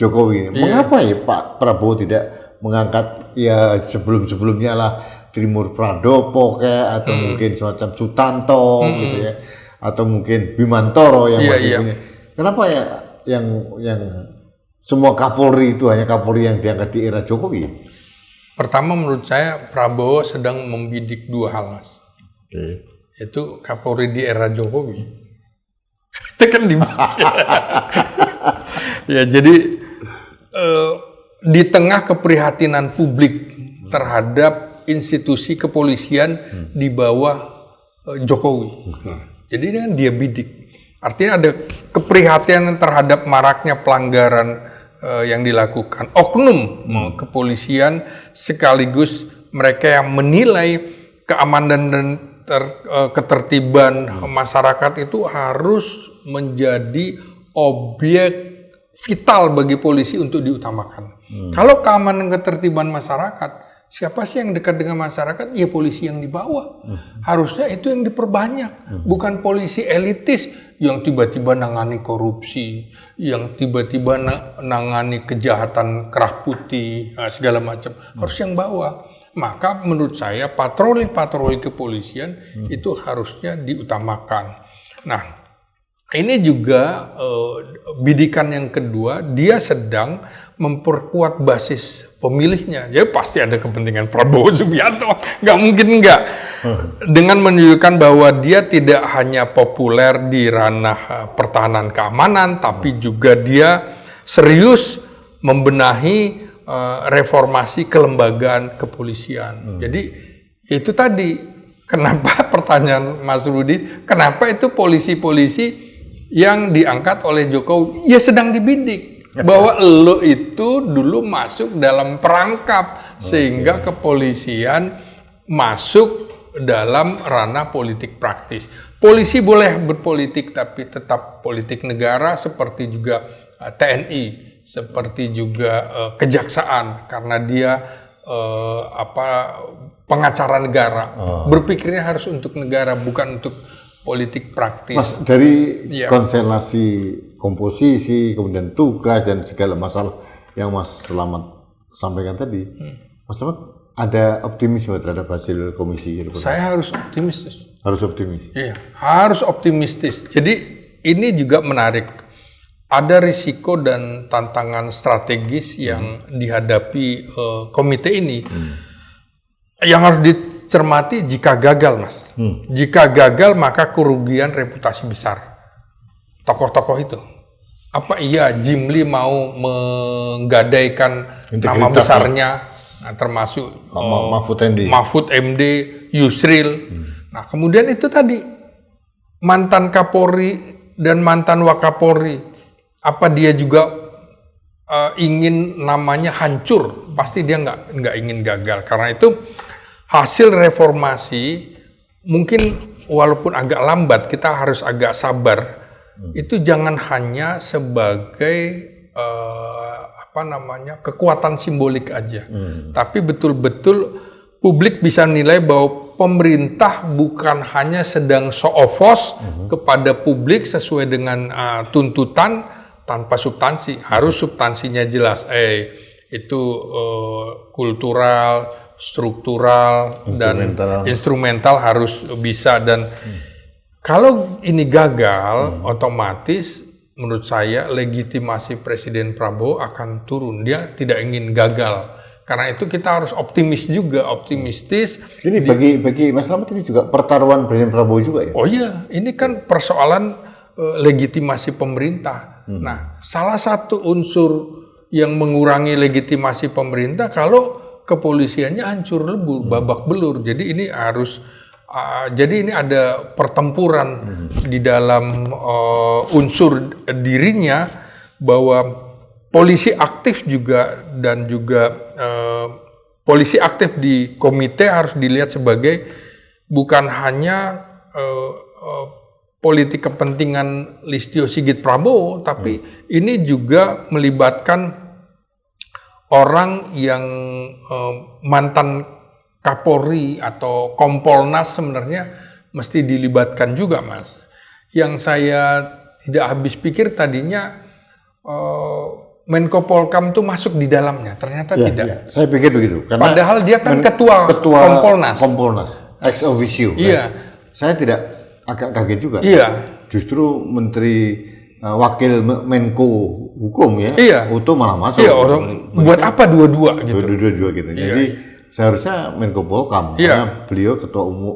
Jokowi. Mengapa ya Pak Prabowo tidak mengangkat sebelum-sebelumnya lah Trimur Pradopo atau mungkin semacam Sutanto gitu ya, atau mungkin Bimantoro yang masih punya. Kenapa ya yang semua Kapolri itu hanya Kapolri yang diangkat di era Jokowi? Pertama menurut saya Prabowo sedang membidik 2 hal Mas. Itu Kapolri di era Jokowi. Itu kan ya jadi di tengah keprihatinan publik terhadap institusi kepolisian di bawah Jokowi. Jadi ini kan dia bidik. Artinya ada keprihatinan terhadap maraknya pelanggaran yang dilakukan oknum kepolisian, sekaligus mereka yang menilai keamanan dan ketertiban masyarakat itu harus menjadi objek vital bagi polisi untuk diutamakan. Kalau keamanan ketertiban masyarakat, siapa sih yang dekat dengan masyarakat? Ya polisi yang di bawah. Harusnya itu yang diperbanyak, bukan polisi elitis yang tiba-tiba nangani korupsi, yang tiba-tiba nangani kejahatan kerah putih, segala macam. Harus yang bawah. Maka menurut saya patroli-patroli kepolisian itu harusnya diutamakan. Nah, ini juga bidikan yang kedua, dia sedang memperkuat basis pemilihnya. Jadi pasti ada kepentingan Prabowo Subianto, nggak mungkin nggak. Dengan menunjukkan bahwa dia tidak hanya populer di ranah pertahanan keamanan, tapi juga dia serius membenahi reformasi kelembagaan kepolisian. Jadi itu tadi, kenapa pertanyaan Mas Rudi, kenapa itu polisi-polisi yang diangkat oleh Jokowi, ya sedang dibidik. Bahwa lo itu dulu masuk dalam perangkap, sehingga kepolisian masuk dalam ranah politik praktis. polisi boleh berpolitik tapi tetap politik negara, seperti juga TNI, seperti juga kejaksaan, karena dia pengacara negara. Berpikirnya harus untuk negara, bukan untuk politik praktis. Mas, dari konstelasi komposisi, kemudian tugas dan segala masalah yang Mas Slamet sampaikan tadi, Mas Slamet ada optimisme terhadap hasil komisi? Saya harus optimistis. Harus optimis? Iya, harus optimistis. Jadi ini juga menarik. Ada risiko dan tantangan strategis yang dihadapi komite ini. Yang harus dicermati jika gagal, Mas. Jika gagal, maka kerugian reputasi besar tokoh-tokoh itu. Apa iya Jimli mau menggadaikan nama besarnya, termasuk Mahfud MD, Yusril. Nah, kemudian itu tadi mantan Kapolri dan mantan Wakapolri, apa dia juga ingin namanya hancur? Pasti dia nggak ingin gagal. Karena itu hasil reformasi mungkin walaupun agak lambat, kita harus agak sabar. Itu jangan hanya sebagai kekuatan simbolik aja, tapi betul-betul publik bisa nilai bahwa pemerintah bukan hanya sedang show of force kepada publik sesuai dengan tuntutan tanpa substansi. Harus substansinya jelas. Itu kultural, struktural, dan instrumental harus bisa. Dan kalau ini gagal, otomatis menurut saya legitimasi Presiden Prabowo akan turun. Dia tidak ingin gagal. Karena itu kita harus optimistis. Ini bagi Mas Slamet ini juga pertaruhan Presiden Prabowo juga ya? Oh iya, ini kan persoalan legitimasi pemerintah. Nah, salah satu unsur yang mengurangi legitimasi pemerintah kalau kepolisiannya hancur lebur, babak belur. Jadi ini harus, jadi ini ada pertempuran di dalam unsur dirinya, bahwa polisi aktif juga dan juga polisi aktif di komite harus dilihat sebagai bukan hanya politik kepentingan Listio Sigit Prabowo, tapi ini juga melibatkan orang yang mantan Kapolri atau Kompolnas sebenarnya mesti dilibatkan juga, Mas. Yang saya tidak habis pikir tadinya Menko Polkam tuh masuk di dalamnya, ternyata tidak. Iya. Saya pikir begitu. Karena padahal dia kan ketua Kompolnas, ex officio. Iya. Saya tidak agak kaget juga. Iya. Justru Menteri Wakil Menko Hukum ya, iya. Uto malah masuk. Iya, orang buat apa dua-dua gitu. Dua-dua gitu. Iya. Jadi seharusnya Menko Polkam, iya. karena beliau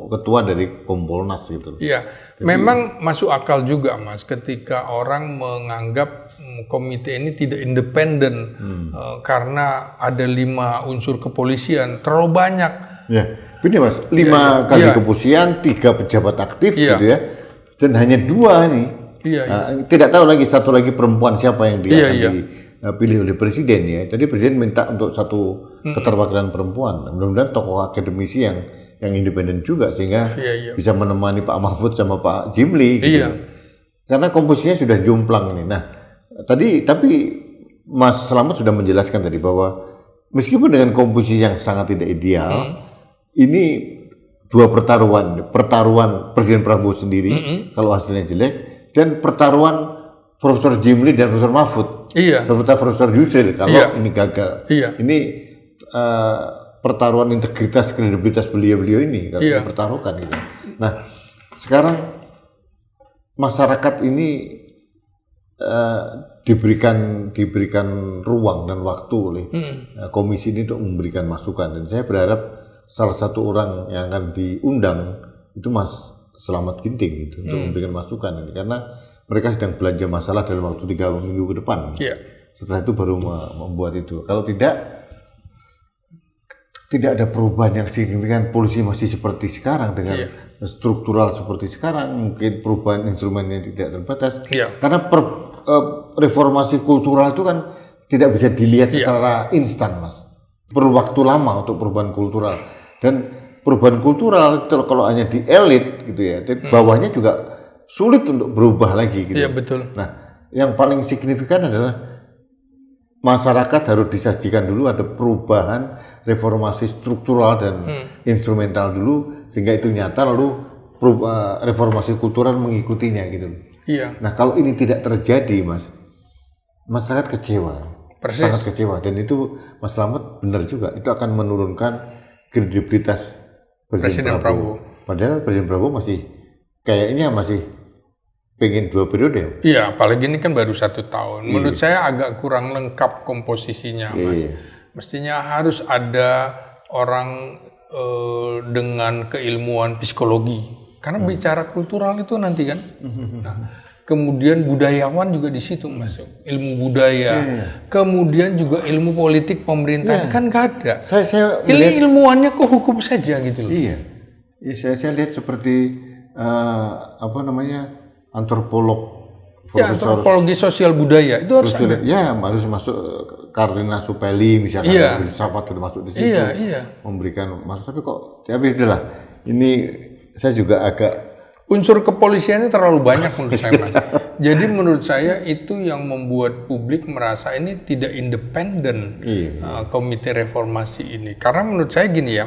ketua dari Kompolnas gitu. Iya. Memang masuk akal juga, Mas, ketika orang menganggap komite ini tidak independen karena ada 5 unsur kepolisian, terlalu banyak. Ya, ini Mas, 5 kali kepolisian, 3 pejabat aktif gitu ya, dan hanya 2 nih. Tidak tahu lagi satu lagi perempuan siapa yang dia akan dipilih oleh presiden ya. Jadi presiden minta untuk satu keterwakilan perempuan. Mudah-mudahan tokoh akademisi yang independen juga sehingga bisa menemani Pak Mahfud sama Pak Jimli gitu. Karena komposisinya sudah jomplang ini. Nah, tapi Mas Slamet sudah menjelaskan tadi bahwa meskipun dengan komposisi yang sangat tidak ideal, ini 2 pertaruhan Presiden Prabowo sendiri kalau hasilnya jelek, dan pertaruhan Profesor Jimli dan Profesor Mahfud. Serta Profesor Yusril kalau ini gagal. Ini pertaruhan integritas, kredibilitas beliau ini kalau dipertaruhkan gitu. Nah, sekarang masyarakat ini diberikan ruang dan waktu oleh komisi ini untuk memberikan masukan, dan saya berharap salah satu orang yang akan diundang itu Mas Slamet Ginting gitu, untuk memberikan masukan ini, karena mereka sedang belanja masalah dalam waktu 3 minggu ke depan. Setelah itu baru membuat itu. Kalau tidak ada perubahan yang signifikan, polisi masih seperti sekarang dengan struktural seperti sekarang, mungkin perubahan instrumennya tidak terbatas. Karena reformasi kultural itu kan tidak bisa dilihat secara instan, Mas. Perlu waktu lama untuk perubahan kultural. Dan perubahan kultural kalau hanya di elit gitu ya, tapi bawahnya juga sulit untuk berubah lagi gitu. Iya, betul. Nah, yang paling signifikan adalah masyarakat harus disajikan dulu ada perubahan reformasi struktural dan instrumental dulu sehingga itu nyata, lalu reformasi kultural mengikutinya gitu. Iya. Nah, kalau ini tidak terjadi, Mas, masyarakat kecewa. Persis. Sangat kecewa, dan itu Mas Slamet benar juga, itu akan menurunkan kredibilitas Presiden Prabowo. Padahal Presiden Prabowo masih kayaknya masih pengen 2 periode. Iya, apalagi ini kan baru 1 tahun. Menurut saya agak kurang lengkap komposisinya, Mas. Mestinya harus ada orang dengan keilmuan psikologi. Karena bicara kultural itu nanti kan. Nah, kemudian budayawan juga di situ masuk, ilmu budaya. Kemudian juga ilmu politik pemerintahan kan nggak ada. Saya Ini ilmuannya kok hukum saja gitu loh. Iya, saya lihat seperti antropolog, Ya, antropologi sosial budaya itu harus ada. Ya, harus masuk Karina Supeli misalnya, filsafat termasuk di situ. Memberikan tapi udahlah. Ini saya juga agak unsur kepolisiannya terlalu banyak menurut saya, Mas. Jadi menurut saya itu yang membuat publik merasa ini tidak independen komite reformasi ini. Karena menurut saya gini ya,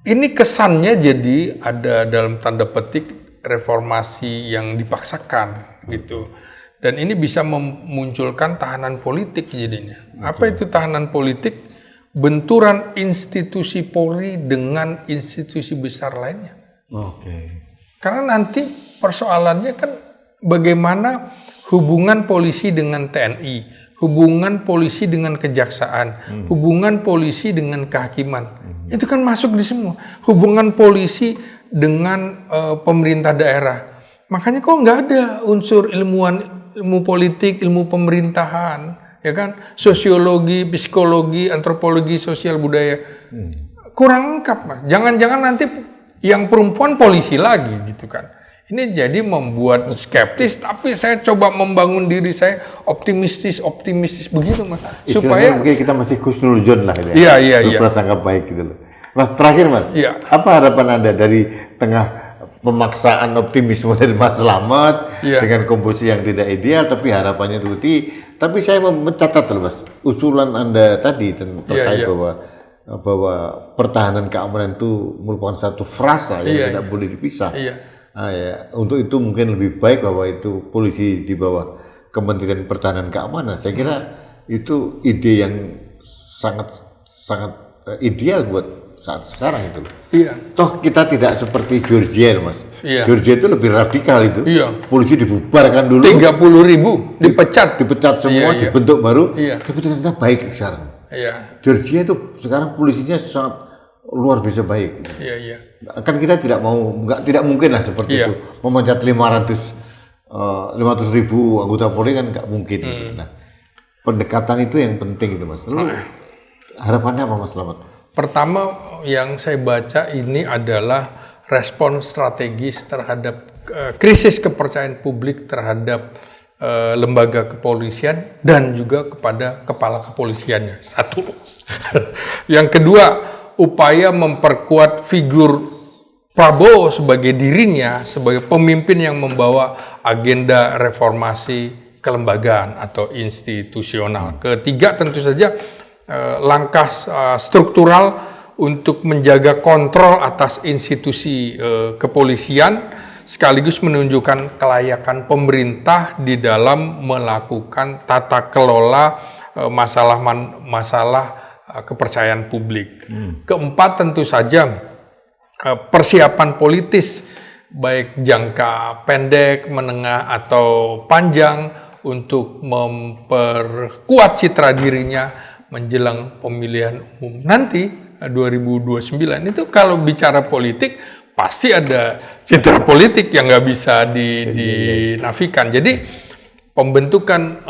ini kesannya jadi ada dalam tanda petik reformasi yang dipaksakan gitu. Dan ini bisa memunculkan tahanan politik jadinya. Apa itu tahanan politik? Benturan institusi Polri dengan institusi besar lainnya. Karena nanti persoalannya kan bagaimana hubungan polisi dengan TNI, hubungan polisi dengan kejaksaan, hubungan polisi dengan kehakiman. Itu kan masuk di semua. Hubungan polisi dengan pemerintah daerah. Makanya kok nggak ada unsur ilmu politik, ilmu pemerintahan, ya kan? Sosiologi, psikologi, antropologi, sosial budaya. Kurang lengkap, Mas. Jangan-jangan nanti yang perempuan polisi lagi gitu kan. Ini jadi membuat skeptis, tapi saya coba membangun diri saya optimistis begitu, Mas. Supaya mungkin kita masih khusnuzon lah ya. Iya. Berprasangka baik gitu loh. Mas, terakhir Mas, apa harapan Anda dari tengah pemaksaan optimisme dari Mas Slamet dengan komposisi yang tidak ideal, tapi harapannya tinggi. Tapi saya mencatat loh, Mas, usulan Anda tadi terkait bahwa pertahanan keamanan itu merupakan satu frasa yang tidak boleh dipisah. Untuk itu mungkin lebih baik bahwa itu polisi di bawah Kementerian Pertahanan Keamanan. Saya kira itu ide yang sangat ideal buat saat sekarang itu. Toh kita tidak seperti Georgia, Mas. Georgia itu lebih radikal itu. Polisi dibubarkan dulu. 30.000 dipecat semua, dibentuk baru. Tapi ternyata baik sekarang. Georgia itu sekarang polisinya sangat luar biasa baik. Kan kita tidak mungkin lah seperti itu memecat 500.000 anggota Polri kan nggak mungkin. Gitu. Nah, pendekatan itu yang penting itu, Mas. Lalu harapannya apa, Mas Slamet? Pertama yang saya baca ini adalah respon strategis terhadap krisis kepercayaan publik terhadap lembaga kepolisian dan juga kepada kepala kepolisiannya. Satu. Yang kedua, upaya memperkuat figur Prabowo sebagai dirinya, sebagai pemimpin yang membawa agenda reformasi kelembagaan atau institusional. Ketiga, tentu saja langkah struktural untuk menjaga kontrol atas institusi kepolisian sekaligus menunjukkan kelayakan pemerintah di dalam melakukan tata kelola masalah kepercayaan publik. Keempat, tentu saja persiapan politis baik jangka pendek, menengah atau panjang untuk memperkuat citra dirinya menjelang pemilihan umum nanti 2029. Itu kalau bicara politik pasti ada citra politik yang nggak bisa dinafikan. Jadi pembentukan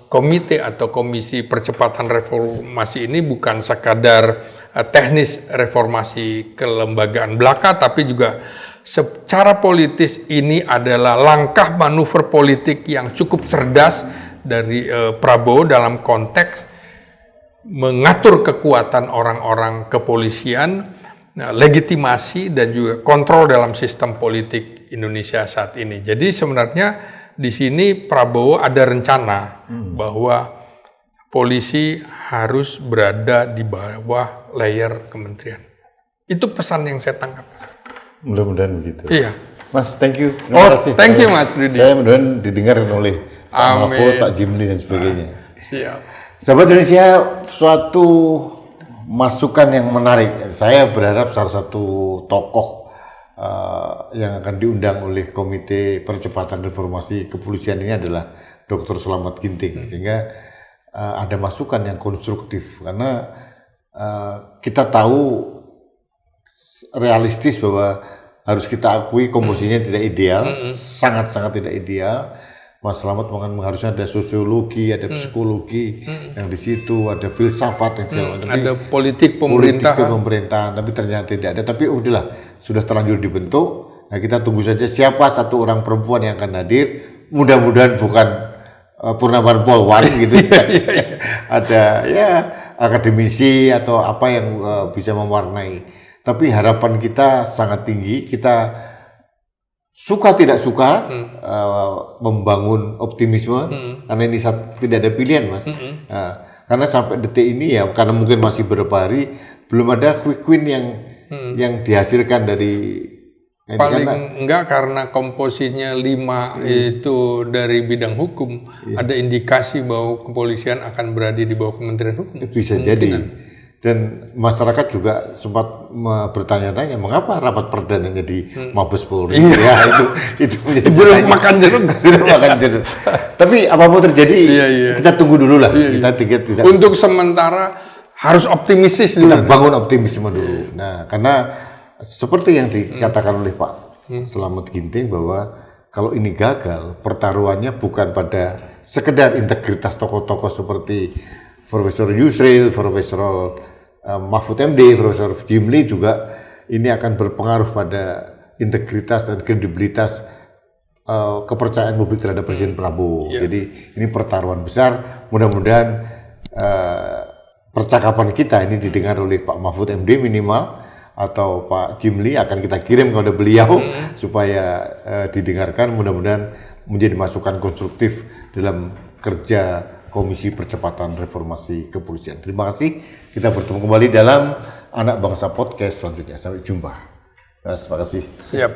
komite atau komisi percepatan reformasi ini bukan sekadar teknis reformasi kelembagaan belaka, tapi juga secara politis ini adalah langkah manuver politik yang cukup cerdas dari Prabowo dalam konteks mengatur kekuatan orang-orang kepolisian, legitimasi dan juga kontrol dalam sistem politik Indonesia saat ini. Jadi sebenarnya di sini Prabowo ada rencana bahwa polisi harus berada di bawah layer kementerian. Itu pesan yang saya tangkap. Mudah-mudahan begitu. Iya. Mas, thank you. Terima kasih. Thank you Mas Rudi. Saya mudah-mudahan didengar oleh Pak Mahfud, Pak Jimli dan sebagainya. Siap. Sahabat Indonesia, suatu masukan yang menarik. Saya berharap salah satu tokoh yang akan diundang oleh Komite Percepatan Reformasi Kepolisian ini adalah Dr. Slamet Ginting, sehingga ada masukan yang konstruktif, karena kita tahu realistis bahwa harus kita akui komposisinya tidak ideal, sangat-sangat tidak ideal. Mas Slamet mengharuskan ada sosiologi, ada psikologi yang di situ, ada filsafat yang segala macam. Ada politik pemerintahan, tapi ternyata tidak ada. Tapi udahlah, sudah terlanjur dibentuk. Nah, kita tunggu saja siapa satu orang perempuan yang akan hadir. Mudah-mudahan bukan Purnawan Polwan gitu. Ada ya akademisi atau apa yang bisa mewarnai. Tapi harapan kita sangat tinggi. Kita suka tidak suka membangun optimisme, karena ini tidak ada pilihan, Mas. Karena sampai detik ini ya, karena mungkin masih beberapa hari belum ada quick win yang dihasilkan dari paling enggak karena komposisinya 5 itu dari bidang hukum, ada indikasi bahwa kepolisian akan berada di bawah Kementerian Hukum. Bisa jadi. Dan masyarakat juga sempat bertanya-tanya mengapa rapat perdananya di Mabes Polri. Ya itu menjadi jeruk makan jeruk. Tapi apapun terjadi, kita tunggu dulu lah. Kita tidak. Untuk sementara harus optimistis kita dulu. Bangun optimisme dulu. Nah, karena seperti yang dikatakan oleh Pak Slamet Ginting bahwa kalau ini gagal, pertaruhannya bukan pada sekedar integritas tokoh-tokoh seperti Profesor Yusril, Profesor Mahfud MD, Profesor Jimli, juga ini akan berpengaruh pada integritas dan kredibilitas kepercayaan publik terhadap Presiden Prabowo. Jadi ini pertaruhan besar. Mudah-mudahan percakapan kita ini didengar oleh Pak Mahfud MD minimal, atau Pak Jimli akan kita kirim kepada beliau supaya didengarkan. Mudah-mudahan menjadi masukan konstruktif dalam kerja Komisi Percepatan Reformasi Kepolisian. Terima kasih. Kita bertemu kembali dalam Anak Bangsa Podcast selanjutnya. Sampai jumpa. Terima kasih. Siap.